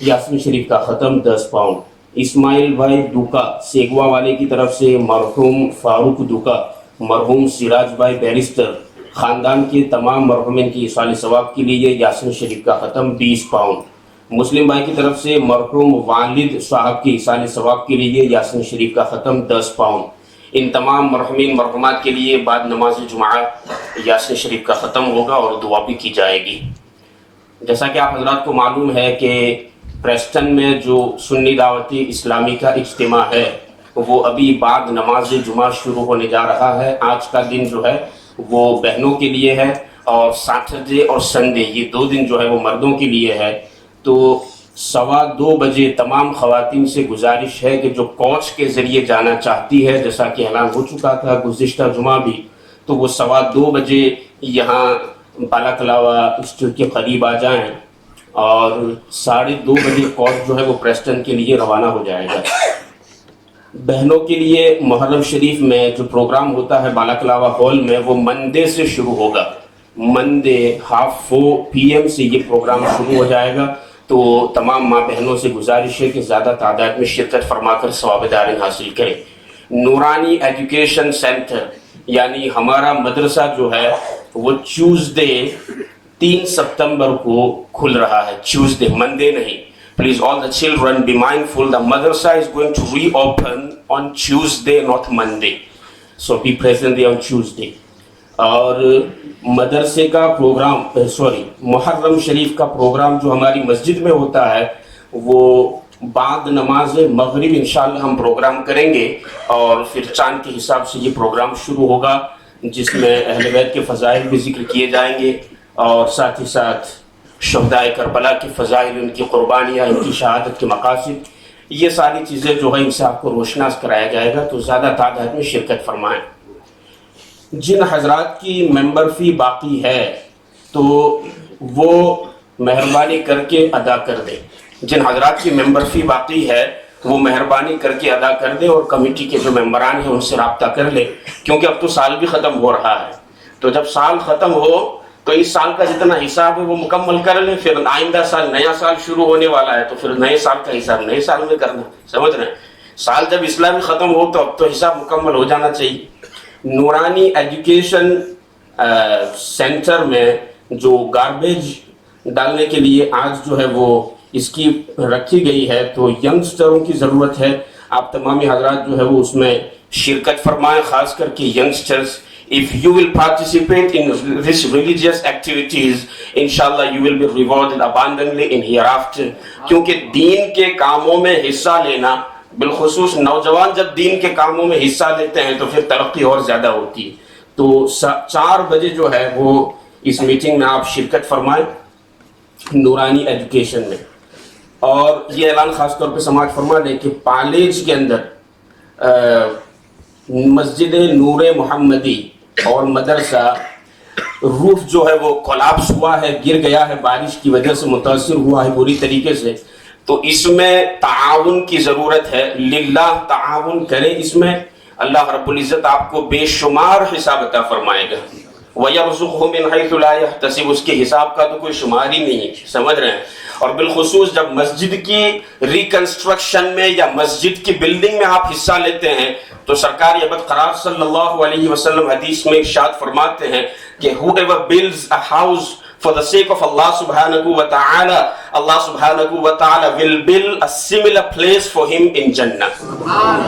यासीन शरीफ का ख़त्म 10 पाउंड। इस्माइल भाई दुका सेगवा वाले की तरफ से मरहूम फारूक दुका, मरहूम सिराज भाई बैरिस्टर, ख़ानदान के तमाम मरहुमीन की इसाले सवाब के लिए यासीन शरीफ का ख़त्म 20 पाउंड। मुस्लिम भाई की तरफ से मरहूम वालिद साहब के इसाले सवाब के लिए यासीन शरीफ का ख़त्म 10 पाउंड। इन तमाम मरहुमीन मरहुमात के लिए बाद नमाज जुमा यासीन शरीफ का ख़त्म होगा और दुआ भी की जाएगी। जैसा कि आप हजरात को मालूम है कि प्रेस्टन में जो सुन्नी दावती इस्लामी का इज्तिमा है वो अभी बाद नमाज जुमा शुरू होने जा रहा है। आज का दिन जो है वो बहनों के लिए है और सैटरडे और संडे ये 2 दिन जो है वो मर्दों के लिए है। तो 2:15 बजे तमाम ख़वातीन से गुजारिश है कि जो कोच के ज़रिए जाना चाहती है, जैसा कि ऐलान हो चुका था गुज़िश्ता जुमा भी, तो वो 2:15 बजे यहाँ बालाकलावा इंस्टीट्यूट के करीब आ जाएं और 2:30 बजे कोच जो है वो प्रेस्टन के लिए रवाना हो जाएगा। बहनों के लिए मुहर्रम शरीफ में जो प्रोग्राम होता है बालाकलावा हॉल में वो मंडे से शुरू होगा। मंडे 4:30 PM से ये प्रोग्राम शुरू हो जाएगा। तो तमाम माँ बहनों से गुजारिश है कि ज़्यादा तादाद में शिरकत फरमाकर सवाबदारी हासिल करें। नूरानी एजुकेशन सेंटर यानी हमारा मदरसा जो है वो ट्यूसडे 3 सितंबर को खुल रहा है। ट्यूसडे, मंडे नहीं। Please all the children be mindful, the madrasa is going to reopen on Tuesday, not Monday. So be present there on Tuesday. और मदरसे का प्रोग्राम मुहर्रम शरीफ का प्रोग्राम जो हमारी मस्जिद में होता है वो बाद नमाज मगरिब इंशाअल्लाह हम प्रोग्राम करेंगे और फिर चांद के हिसाब से ये प्रोग्राम शुरू होगा, जिसमें अहले बैत के फ़ज़ाइल भी ज़िक्र किए जाएंगे और साथ ही साथ शुहदाए करबला की फ़ज़ाइल, उनकी क़ुरबानियाँ, उनकी शहादत के मक़ासिद, ये सारी चीज़ें जो है इनसे आपको रोशनास कराया जाएगा। तो ज़्यादा तादाद में शिरकत फरमाएँ। जिन हजरात की मेंबर फ़ी बाकी है तो वो मेहरबानी करके अदा कर दें। जिन हजरात की मेंबर फ़ी बाकी है वो मेहरबानी करके अदा कर दें और कमेटी के जो मेंबरान हैं उनसे रब्ता कर ले, क्योंकि अब तो साल भी ख़त्म हो रहा है। तो जब साल ख़त्म हो तो इस साल का जितना हिसाब है वो मुकम्मल कर लें। फिर आइंदा साल नया साल शुरू होने वाला है तो फिर नए साल का हिसाब नए साल में करना, समझ रहे हैं। साल जब इस्लामी ख़त्म हो तो अब तो हिसाब मुकम्मल हो जाना चाहिए। नूरानी एजुकेशन सेंटर में जो गार्बेज डालने के लिए आज जो है वो इसकी रखी गई है, तो यंगस्टरों की ज़रूरत है। आप तमामी हजरात जो है वो उसमें शिरकत फरमाएं, ख़ास करके youngsters. If you will participate in this religious activities, inshallah you will be rewarded abundantly in hereafter. क्योंकि दीन के कामों में हिस्सा लेना, बिलखुसूस नौजवान जब दीन के कामों में हिस्सा लेते हैं तो फिर तरक्की और ज़्यादा होती है। तो 4 बजे जो है वो इस मीटिंग में आप शिरकत फरमाएं नूरानी एजुकेशन में। और ये ऐलान ख़ास तौर पे समाज फरमा दें कि पालेज के अंदर मस्जिद नूर मोहम्मदी और मदरसा रूफ जो है वो कोलैप्स हुआ है, गिर गया है, बारिश की वजह से मुतासिर हुआ है बुरी तरीके से। तो इसमें ताउन की ज़रूरत है, लिल्लाह ताउन करें। इसमें अल्लाह रब्बुल इज़्ज़त आपको बेशुमार हिसाब अता फरमाएगा। वयरज़ुक़हु मिन हैथु ला यहतसिब, उसके हिसाब का तो कोई शुमार ही नहीं है, समझ रहे हैं। और बिलखुसूस जब मस्जिद की रिकंस्ट्रक्शन में या मस्जिद की बिल्डिंग में आप हिस्सा लेते हैं तो सरकार अबद क़रार सल्लल्लाहु अलैहि वसल्लम हदीस में इरशाद फरमाते हैं कि whoever builds a house for the sake of Allah subhanahu wa ta'ala, Allah subhanahu wa ta'ala will build a similar place for him in Jannah.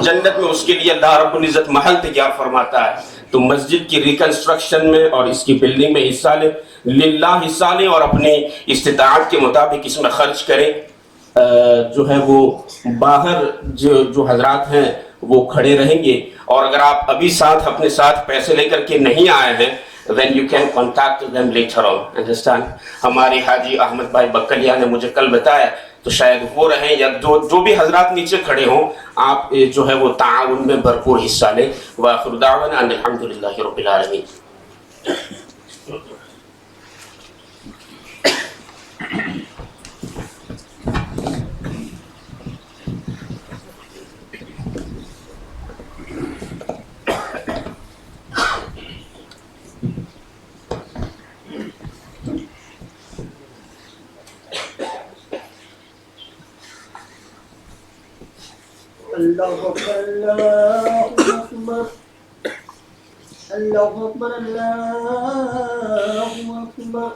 जन्नत में उसके लिए अल्लाह रब्बुल इज़्ज़त महल तैयार फरमाता है। तो मस्जिद की रिकंस्ट्रक्शन में और इसकी बिल्डिंग में हिस्सा लें, लिल्लाह हिस्सा लें और अपनी इस्तिताअत के मुताबिक इसमें खर्च करें। जो है वो बाहर जो हजरात हैं वो खड़े रहेंगे, और अगर आप अभी अपने साथ पैसे लेकर के नहीं आए हैं then you can contact them later on, understand। हमारे हाजी अहमद भाई बकलिया ने मुझे कल बताया, तो शायद वो रहें या जो भी हजरात नीचे खड़े हों, आप जो है वो ताउन में भरपूर हिस्सा लें। व आखिर दावाना अल्हम्दुलिल्लाहि रब्बिल आलमीन। अल्लाहु अकबर, अल्लाहु अकबर, अल्लाहु अकबर, अल्लाहु अकबर।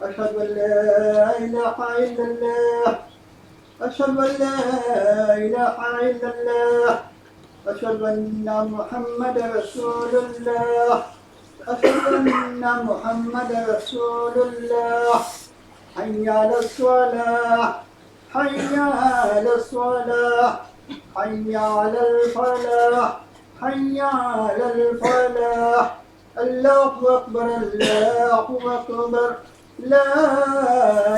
अशहदु अल्ला इलाहा इल्लल्लाह, अशहदु अल्ला इलाहा इल्लल्लाह, अशहदु अन्ना मुहम्मदर रसूलुल्लाह, अशहदु अन्ना मुहम्मदर रसूलुल्लाह। हय्या अलस सलाह, हय्या अलस सलाह, हय्या अलल फलाह, हय्या अलल फलाह। अल्लाहु अकबर, अल्लाहु अकबर, ला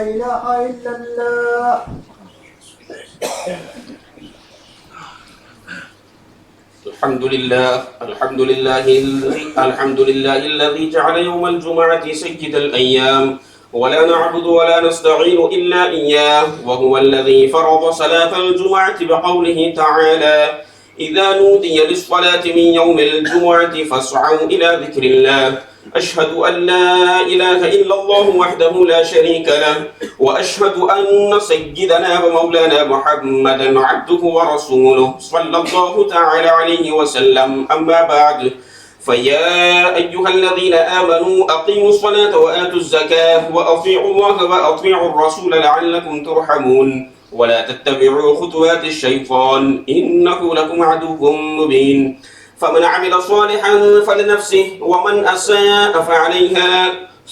इलाहा इल्लल्लाह। अल्हम्दुलिल्लाहिल्लज़ी जअल यौमल जुमअति सय्यिदल अय्याम वला नअबुदु वला नस्तईनु इल्ला इय्याहु व हुवल्लज़ी फ़रज़ सलातल जुमअति बिक़ौलिहि तआला इज़ा नूदिय लिस्सलाति मिन यौमिल जुमअति फ़स्अऊ इला ज़िक्रिल्लाह। अशहदु अन ला इलाहा इल्लल्लाहु वहदहु ला शरीक लह व अशहदु अन्न सय्यिदना व मौलाना मुहम्मदन अब्दुहु व रसूलुहु सल्लल्लाहु तआला अलैहि वसल्लम। अम्मा बअद फया अय्युहल्लज़ीना आमनू अक़ीमुस सलाता व आतुज़ ज़काह व अतीअुल्लाह व अतीअुर रसूल लअल्लकुम तुरहमून वला तत्तबि'ू खुतुवातिश शैतान इन्नहु लकुम अदुव्वुम मुबीन। फमन अमिल सालिहन फलिनफ्सिहि वमन असाअ फअलैहा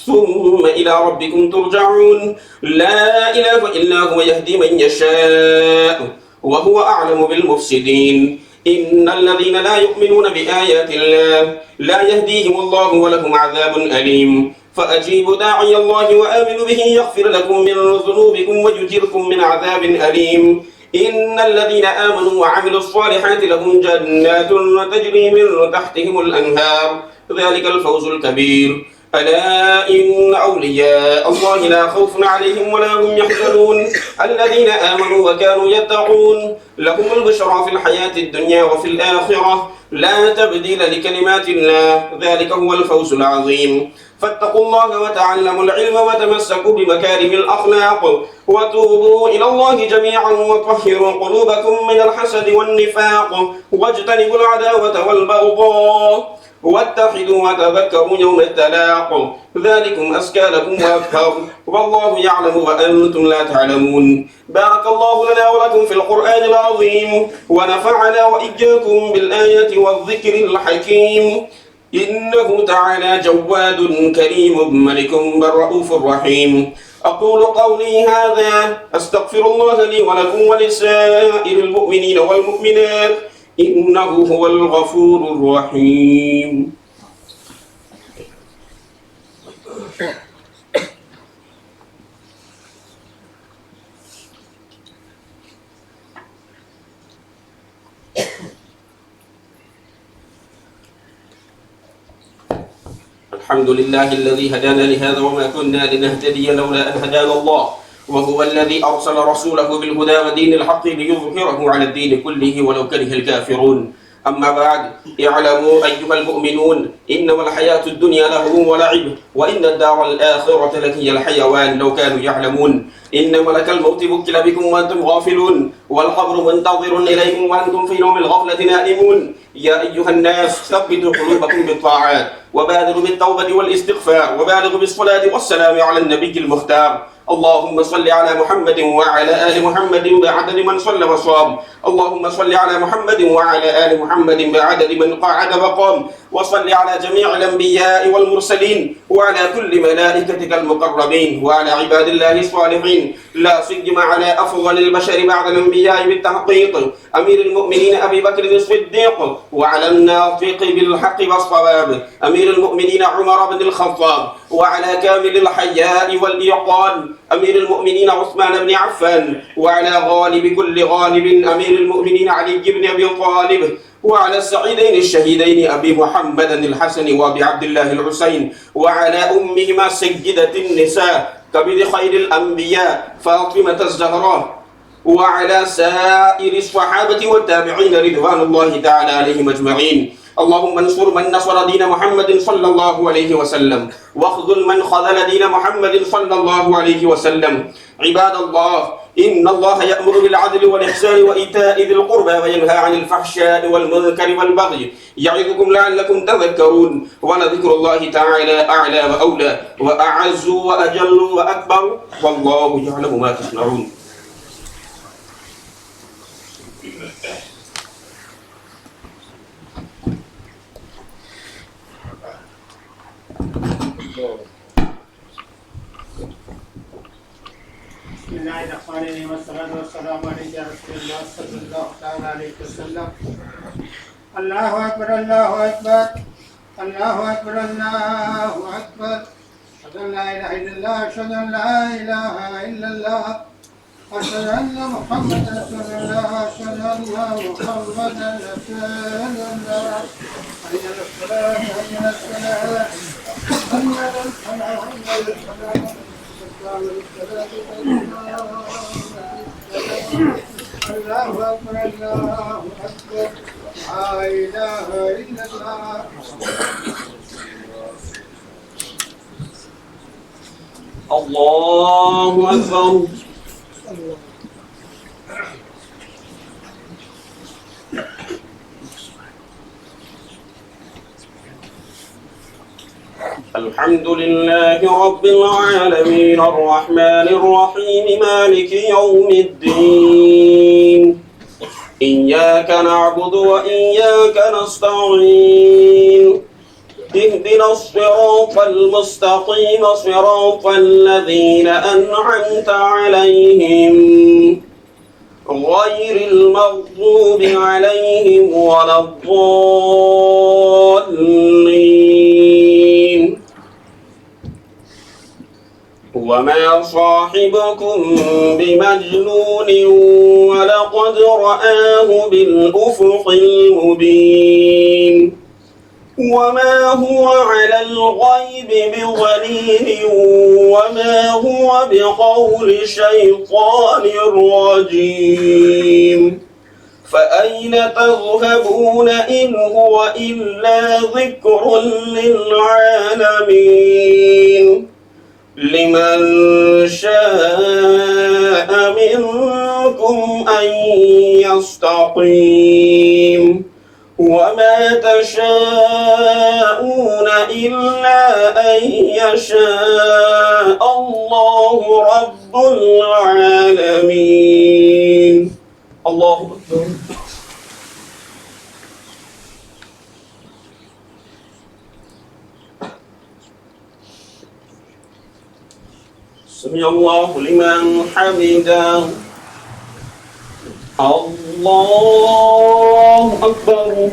ثم إلى ربكم ترجعون لا إله إلا هو يهدي من يشاء وهو أعلم بالمفسدين إن الذين لا يؤمنون بآيات الله لا يهديهم الله ولهم عذاب أليم فأجيبوا داعي الله وآمنوا به يغفر لكم من ذنوبكم ويجركم من عذاب أليم إن الذين آمنوا وعملوا الصالحات لهم جنات تجري من تحتهم الأنهار ذلك الفوز الكبير ألا إن أولياء الله لا خوف عليهم ولا هم يحزنون الذين آمنوا وكانوا يتقون لهم البشرى في الحياة الدنيا وفي الآخرة لا تبديل لكلمات الله ذلك هو الفوز العظيم فاتقوا الله وتعلموا العلم وتمسكوا بمكارم الأخلاق وتوبوا إلى الله جميعا وطهروا قلوبكم من الحسد والنفاق واجتنبوا العداوة والبغضاء واتخذوا وتذكروا يوم التلاق ذلكم أزكى لكم وأطهر والله يعلم وأنتم لا تعلمون بارك الله لنا ولكم في القرآن العظيم ونفعنا وإياكم بالآيات والذكر الحكيم إنه تعالى جواد كريم ملك رؤوف رحيم أقول قولي هذا أستغفر الله لي ولكم ولسائر المؤمنين والمؤمنات إنه هو الغفور الرحيم الحمد لله الذي هدانا لهذا وما كنا لنهتدي لولا أن هدانا الله وهو الذي أرسل رسوله بالهدى ودين الحق ليظهره على الدين كله ولو كره الكافرون أما بعد اعلموا أيها المؤمنون إنما الحياة الدنيا لهو ولعب وإن الدار الآخرة لهي الحيوان لو كانوا يعلمون إن ملك الموت وكل بكم وأنتم غافلون والقبر منتظر إليكم وأنتم في نوم الغفلة نائمون يا أيها الناس ثبتوا قلوبكم بالطاعات وبادروا بالتوبة والاستغفار وبالغوا بالصلاة والسلام على النبي المختار اللهم صل على محمد وعلى آل محمد بعدد من صلى وصام اللهم صل على محمد وعلى آل محمد بعدد من قعد وقام وصل على جميع الأنبياء والمرسلين وعلى كل ملائكتك المقربين وعلى عباد الله الصالحين لا سيما على أفضل البشر بعد الأنبياء بالتحقيق أمير المؤمنين أبي بكر الصديق وعلى الناطق بالحق والصواب أمير المؤمنين عمر بن الخطاب وعلى كامل الحياء والإيقان أمير المؤمنين عثمان بن عفان وعلى غالب كل غالب أمير المؤمنين علي بن أبي طالب وعلى السعيدين الشهيدين أبي محمد الحسن وأبي عبد الله الحسين وعلى أمهما سيدة النساء كبد خير الأنبياء فاطمة الزهراء وعلى سائر الصحابة والتابعين رضوان الله تعالى عليهم أجمعين اللهم انصر من نصر دين محمد صلى الله عليه وسلم واخذل من خذل دين محمد صلى الله عليه وسلم عباد الله إن الله يأمر بالعدل والإحسان وإيتاء ذي القربى وينهى عن الفحشاء والمنكر والبغي يعظكم لعلكم تذكرون ولذكر الله تعالى أعلى وأولى وأعز وأجل وأكبر والله يعلم ما تصنعون بسم الله الرحمن الرحيم والصلاة والسلام عليك يا رسول الله صلى الله تعالى عليه وسلم الله أكبر الله أكبر الله أكبر الله أكبر أشهد أن لا إله إلا الله أشهد أن لا إله إلا الله أشهد أن محمدا رسول الله أشهد أن محمدا رسول الله حي على الصلاة حي على الصلاة حي على الصلاة حي على الصلاة الله أكبر الله أكبر لا إله إلا الله الله أكبر الحمد لله رب العالمين الرحمن الرحيم مالك يوم الدين إياك نعبد وإياك نستعين اهدنا الصراط المستقيم صراط الذين أنعمت عليهم غير المغضوب عليهم ولا الضالين. وما صاحبكم بمجنون ولقد رآه بالأفق المبين. وما هو على الغيب بضنين وما هو بقول شيطان رجيم. فأين تذهبون إن هو إلا ذكر للعالمين. لمن شاء منكم أن يستقيم. وما تشاءون إلا أن يشاء الله رب العالمين. الله أكبر. سمع الله لمن حمده. الله أكبر.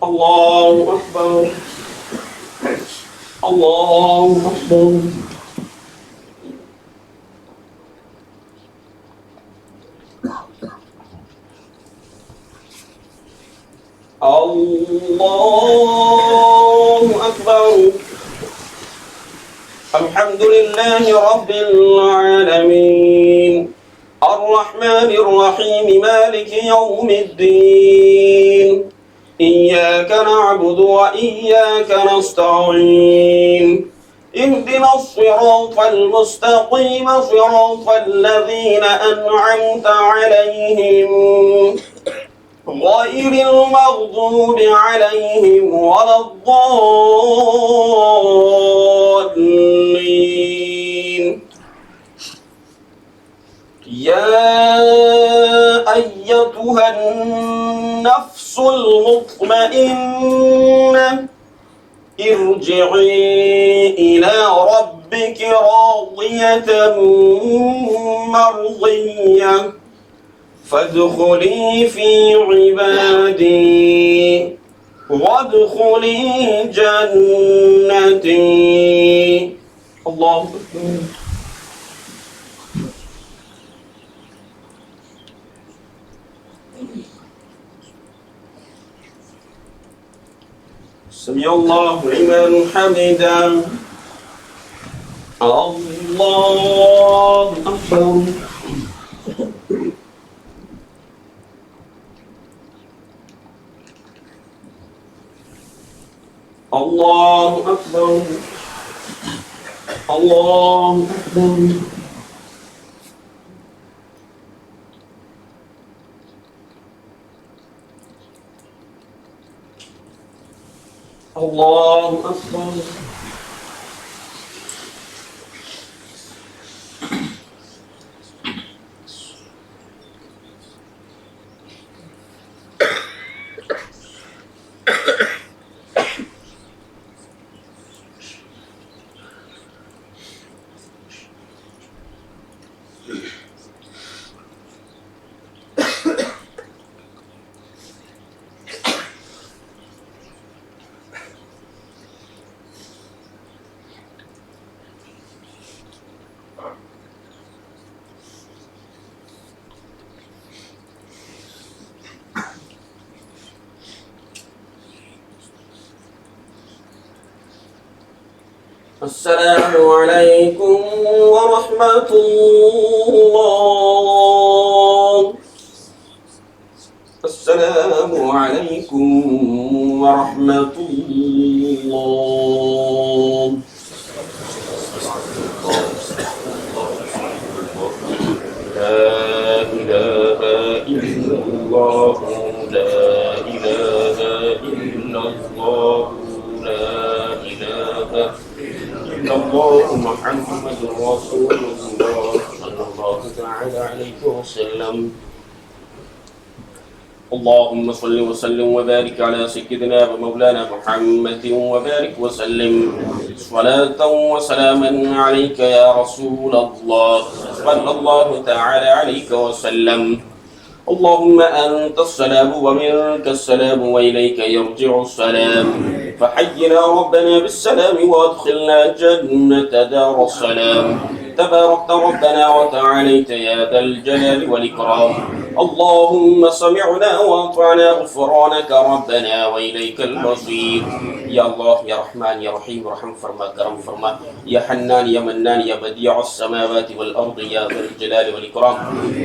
الله أكبر. الله أكبر. الله أكبر. الحمد لله رب العالمين الرحمن الرحيم مالك يوم الدين. إياك نعبد وإياك نستعين. اهدنا الصراط المستقيم صراط الذين أنعمت عليهم غير المغضوب عليهم ولا الضالين. يا أيتها النفس المطمئنة ارجعي إلى ربك راضية مرضية فادخلي في عبادي وادخلي جنتي. الله أكبر. سمع الله لمن حمده. الله أكبر. الله أكبر. الله أكبر. الله أكبر. السلام عليكم ورحمة الله. السلام عليكم ورحمة الله. لا إله إلا الله. لا إله إلا الله. لا إله إلا الله محمد رسول الله صلى الله الله تعالى عليه وسلم. اللهم صل وسلم وبارك على سيدنا ومولانا محمد وبارك وسلم صلاة وسلاما عليك يا رسول الله صلى الله تعالى عليك وسلم. اللهم أنت السلام ومنك السلام وإليك يرجع السلام، فحينا ربنا بالسلام وادخلنا جنة دار السلام. تباركت ربنا وتعاليت يا ذا الجلال والإكرام. اللهم سمعنا وأطعنا غفرانك ربنا وإليك المصير. يا الله يا رحمن يا رحيم رحم فرما كرم فرما، يا حنان يا منان يا بديع السماوات والأرض يا ذا الجلال والإكرام.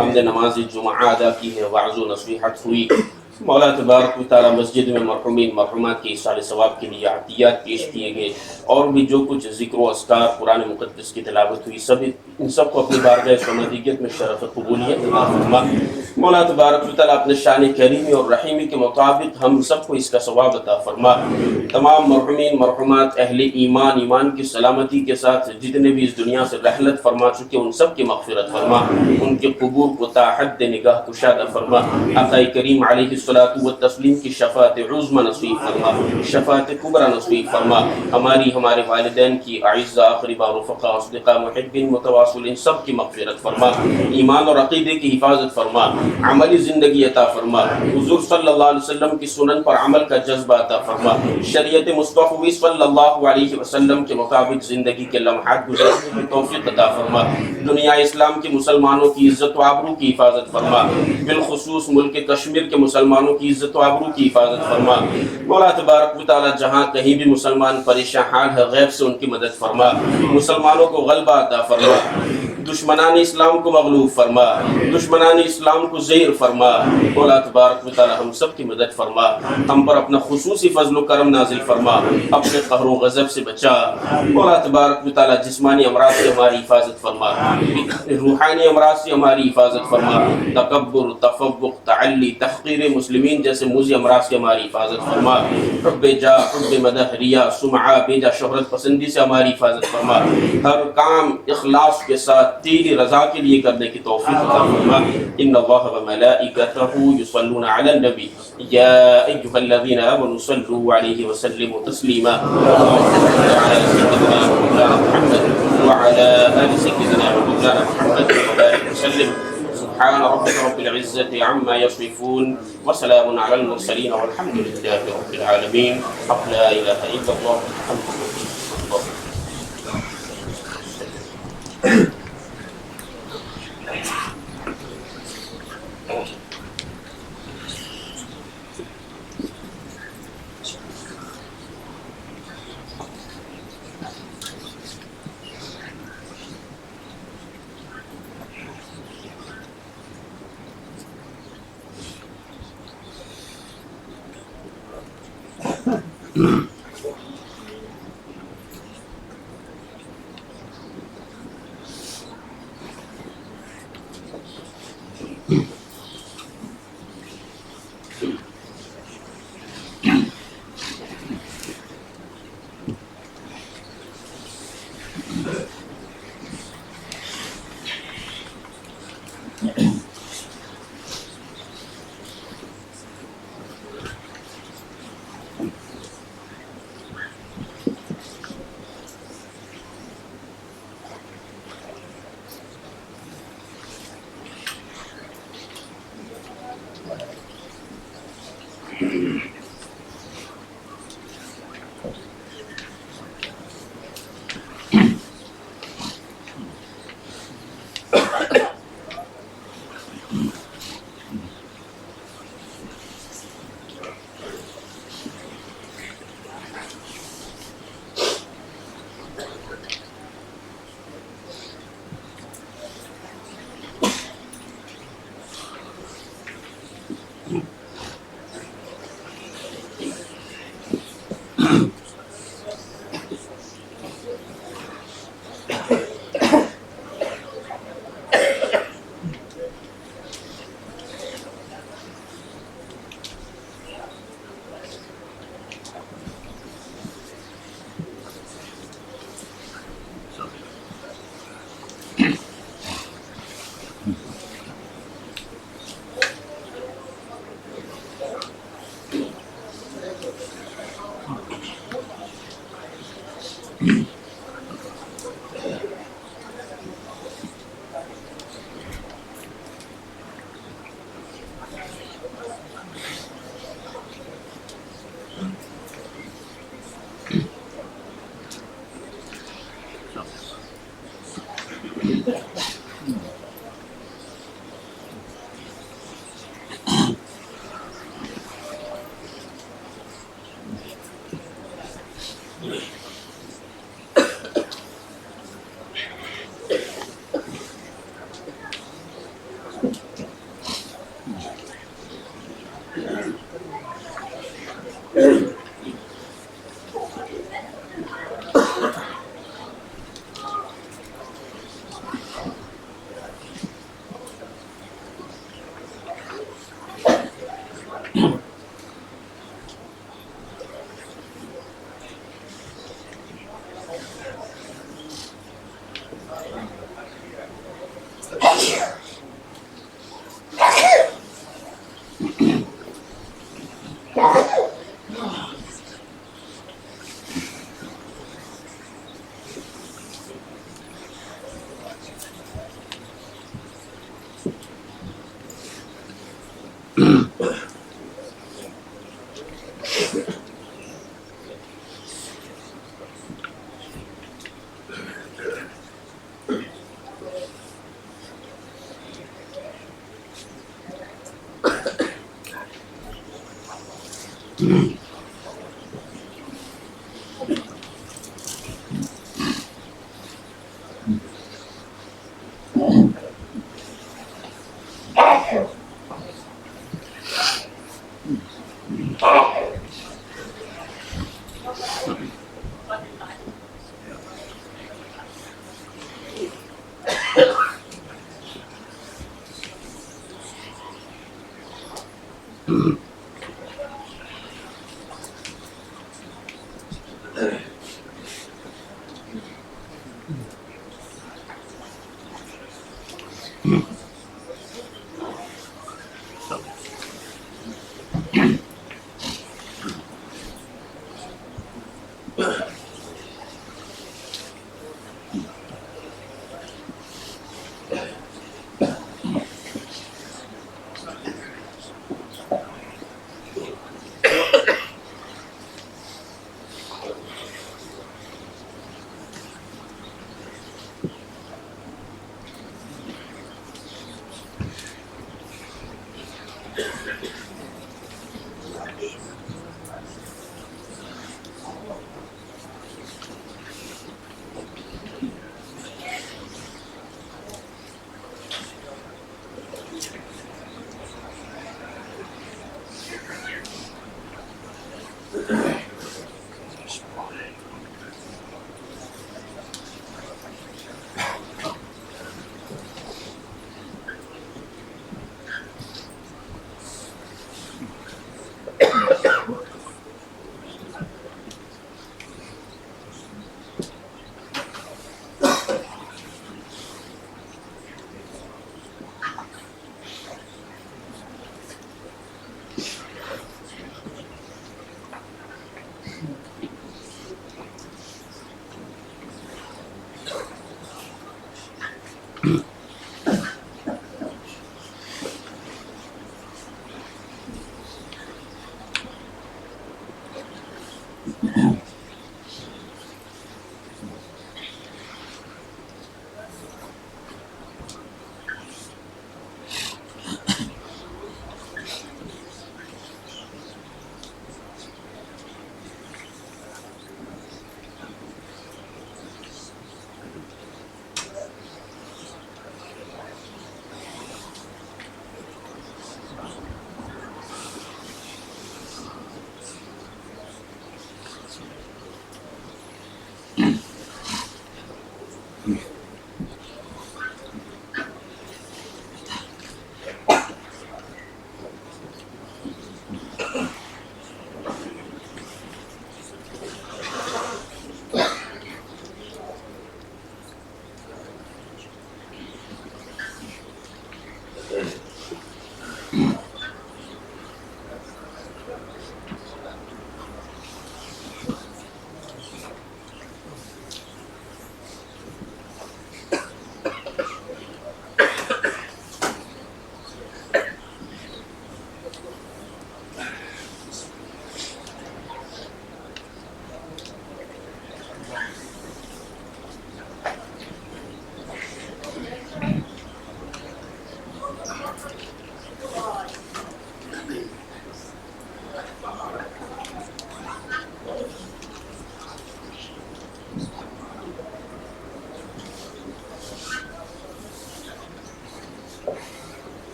हमने नमाज जुमा अदा की है, वाज़ो नसीहत हुई। मौला तबारक व तआला मस्जिद में मरहुमीन मरहुमात के इसाले सवाब के लिए अतियात पेश किए गए और भी जो कुछ ज़िक्र व अस्कार कुरान मुक़द्दस की तिलावत हुई, सब इन सब को अपनी बारगाह समदीयत में शरफ़त कबूलियत अता फरमा। मौला तबारक व तआला अपने शान करीमी और रहीमी के मुताबिक हम सबको इसका सवाब अता फरमा। तमाम मरहुमीन मरहुमात अहले ईमान ईमान की सलामती के साथ जितने भी इस दुनिया से रहलत फरमा चुके उन सब की मग़फ़िरत फरमा, उनके क़ुबूर को ताहद निगाह कुशादा फरमा। आक़ा करीम अलैहिस्सलातु व तस्लीम की शफ़ाअत उज़्मा नसीब फरमा, शफ़ाअत कुबरा नसीब फरमा। हमारी हमारे वालिदैन की आइज़ा अक़रिबा रुफ़क़ा अस्दिक़ा मुहिब्बिन मुतवासिलिन सब की मग़फ़िरत फरमा, ईमान और अक़ीदे की हिफाज़त फरमा, अमली ज़िंदगी अता फरमा, हुज़ूर सल्लल्लाहु अलैहि वसल्लम की सुनन पर अमल का जज्बा अता फरमा, शरीयत मुस्तफ़ा सल्लल्लाहु अलैहि वसल्लम के मुताबिक ज़िंदगी के लम्हात गुज़ारने की तौफ़ीक़ अता फरमा। दुनिया इस्लाम के मुसलमानों की इज़्ज़त व आबरू की हिफाज़त फरमा, बिलखुसूस मुल्क कश्मीर के मुसलमानों की इज़्ज़त व आबरू की हिफाज़त फरमा। मौला तबारक व तआला जहाँ कहीं भी मुसलमान परेशान हाल है, गैब से उनकी मदद फरमा, मुसलमानों को गलबा अता फरमा, दुश्मनान इस्लाम को मगलूब फरमा, दुश्मनान इस्लाम को ज़हीर फरमा। मौला तबारक व तआला हम सब की मदद फरमा, हम पर अपना खुसूसी फजल करम नाजिल फरमा, अपने कहर व गज़ब से बचा। मौला तबारक व तआला जिस्मानी अमराज से हमारी हिफाजत फरमा, रूहानी अमराज से हमारी हिफाजत फरमा, तकब्बुर तफव्वुक़ तअल्ली तहक़ीर मुस्लिमीन जैसे मुज़ी अमराज से हमारी हिफाजत फरमा। हुब्बे जा हुब्बे मदह रिया सुमआ बेजा शोहरत पसंदी से हमारी हिफाजत फरमा। हर काम इखलास के साथ तेरी रज़ा के लिए करने की तौफ़ीक़ अता फरमा। इन्नल्लाह व मलाइकतहू युसल्लूना अलन नबी या अय्युहल्लज़ीना आमनू सल्लू अलैहि व सल्लिमू तस्लीमा। व अला आलि सय्यिदिना व मौलाना मुहम्मद व बारिक वसल्लिम। सुब्हान रब्बिका रब्बिल इज़्ज़ति अम्मा यसिफून व सलामुन अलल मुरसलीन वल्हम्दुलिल्लाहि रब्बिल आलमीन। ला इलाहा इल्लल्लाह मुहम्मदुर रसूलुल्लाह।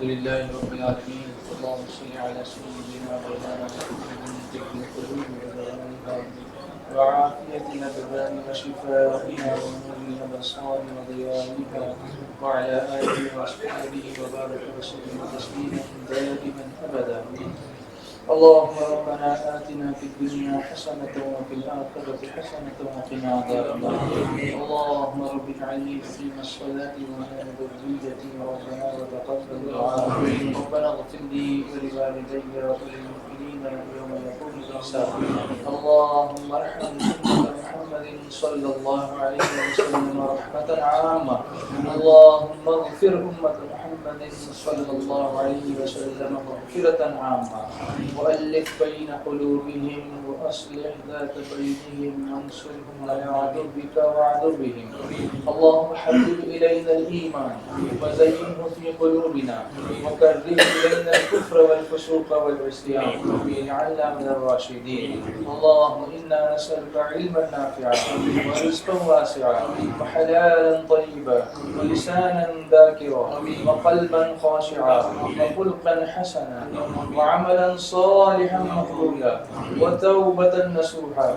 अल्हम्दुलिल्लाहि रब्बिल आलमीन अल्लाहुम्मा सल्लि अला सय्यिदिना व मौलाना मुहम्मदिन तिब्बिल क़ुलूब व दवाइहा व आफ़ियतिल अबदान व शिफ़ाइहा व नूरिल अबसार व ज़ियाइहा व अला आलिहि व अस्हाबिहि व बारिक व सल्लिम तस्लीमा दाइमन अबदा। اللهم ربنا آتنا في الدنيا حسنة وفي الآخرة حسنة وقنا عذاب النار. اللهم رب اجعلني مقيم الصلاة ومن ذريتي ربنا وتقبل دعاء. ربنا اغفر لي ولوالدي وللمؤمنين يوم يقوم الحساب. اللهم ارحم أمة محمد صلى الله عليه وسلم رحمة عامة. اللهم اغفر أمة محمد صلى الله عليه وسلم مغفرة عامة. وألف بين قلوبهم وأصلح ذات بينهم وانصرهم على عدوك وعدوهم. اللهم حبب إلينا الإيمان وزينه في قلوبنا وكره إلينا الكفر والفسوق والعصيان واجعلنا من الراشدين. اللهم إنا نسألك علما نافعا ورزقا واسعا وحلالا طيبا ولسانا ذاكرا وقلبا خاشعا وخلقا حسنا وعملا صالحا مقبولا وتوبة نصوحا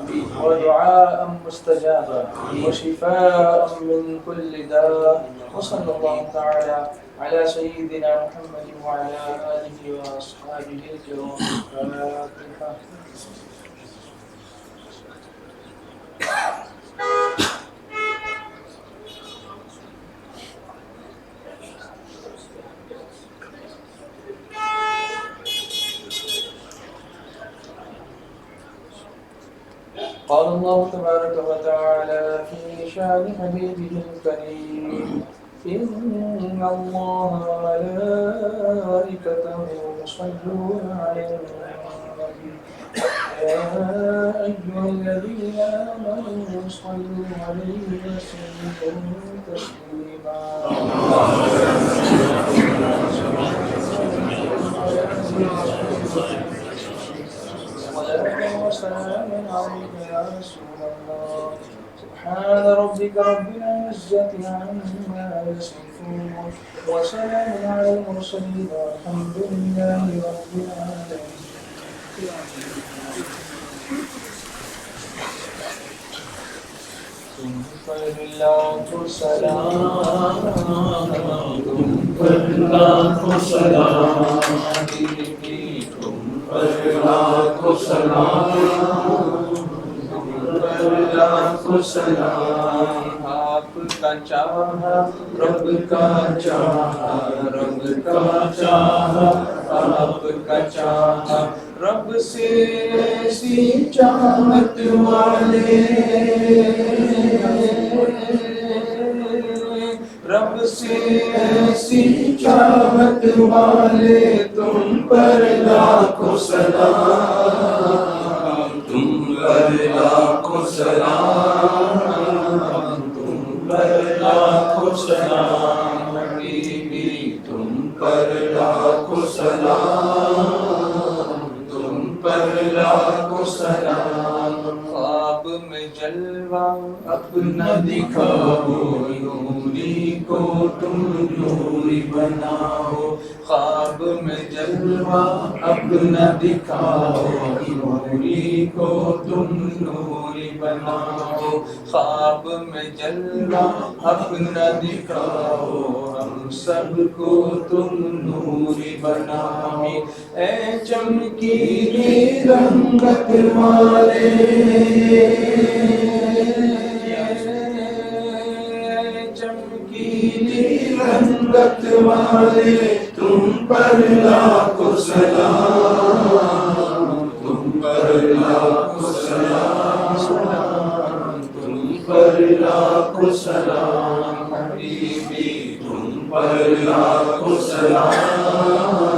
ودعاء مستجابا وشفاء من كل داء. وصلى الله تعالى على سيدنا محمد وعلى آله وأصحابه الكرام. الفاتحة. قال الله تبارك وتعالى في شأن حبيبه الكريم: إن الله وملائكته يصلون على النبي يا أيها الذين آمنوا صلوا عليه وسلموا تسليما. وسلام عليك يا رسول الله. سبحان ربك رب العزة عما يصفون وسلام على المرسلين والحمد لله رب العالمين. तुम पर लाखों सलाम, तुम पर लाखों सलाम, तुम पर लाखों सलाम, तुम पर लाखों सलाम। आपका चाहा रब का चाहा, रब का चाहा आपका चाहा, रब से ऐसी चाहत वाले, रब से ऐसी चाहत वाले, तुम पर लाखों सलाम, तुम पर लाखों सलाम, तुम पर लाखों सलाम। हबीबी तुम पर लाखों सलाम, तुम पर लाखों सलाम। ख्वाब में जलवा अपना दिखाओ, नूरी को तुम नूरी बनाओ। ख्वाब में जलवा अपना दिखाओ, नूरी को तुम नूरी बनाओ। ख्वाब में जलवा अपना दिखाओ, हम सबको तुम नूरी बनाओ। ऐ चमकीली रंगत वाले, चमकीली रंगत वाले, तुम पर लाखों सलाम, तुम पर लाखों सलाम, तुम पर लाखों सलाम। हबीबी तुम पर लाखों सलाम,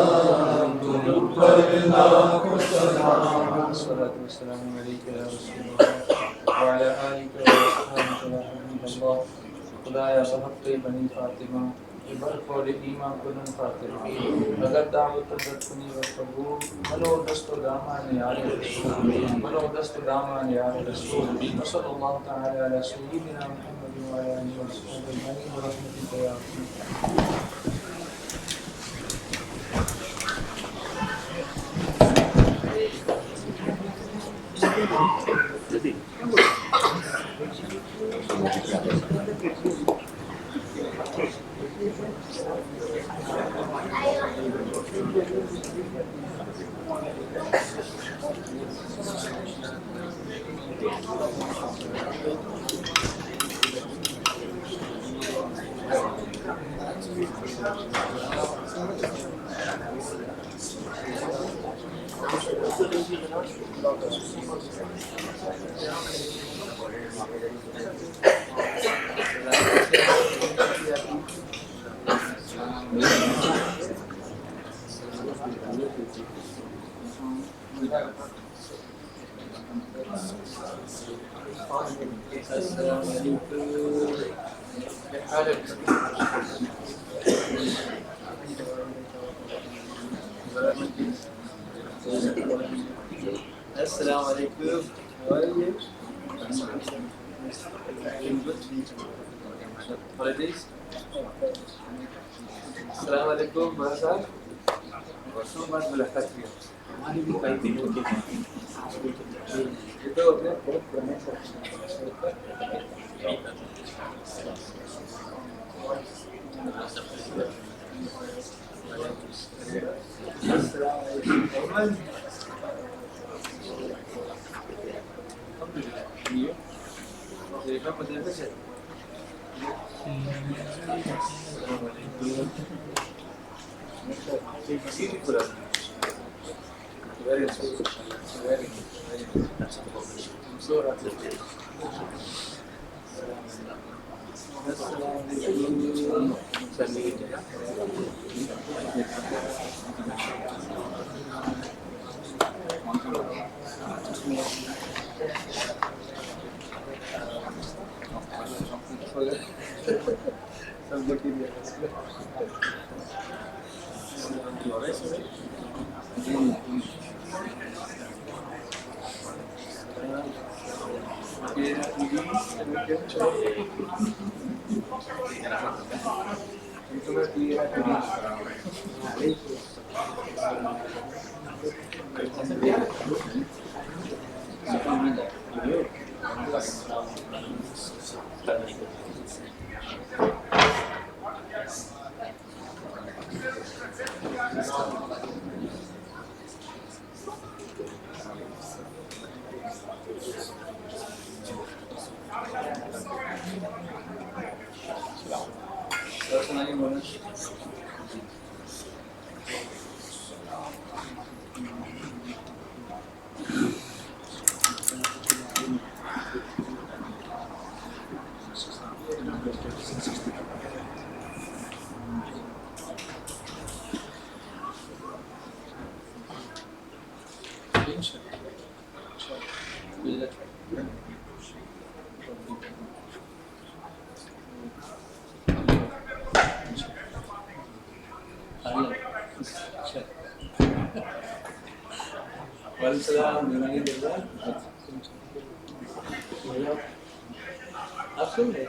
तुम पर लाखों सलाम। अस्सलातु वस्सलामु अलैका या रसूलल्लाह व अला आलिका व अस्हाबिका या हबीबल्लाह। खुदाया बहक़ बनी फातिमा बरक़ौल ईमान कुनन फातिमा। अगर दावत दस्तनी व कबूल मनो दस्त दामान यार रसूल, मनो दस्त दामान यार रसूल। सल्लल्लाहु तआला अला सय्यिदिना मुहम्मद व अला आलिहि व अस्हाबिहि व रहमतिका या Assalamu alaikum. How are you? Good. Holidays? Assalamu alaikum, Marasal. Washroom baat मुलाकात किया. हमारी भी कई दिन होती है. ये तो अपने बहुत पुराने से. Waalaikumsalam, Rizwan E-Raza. आप सुन रहे?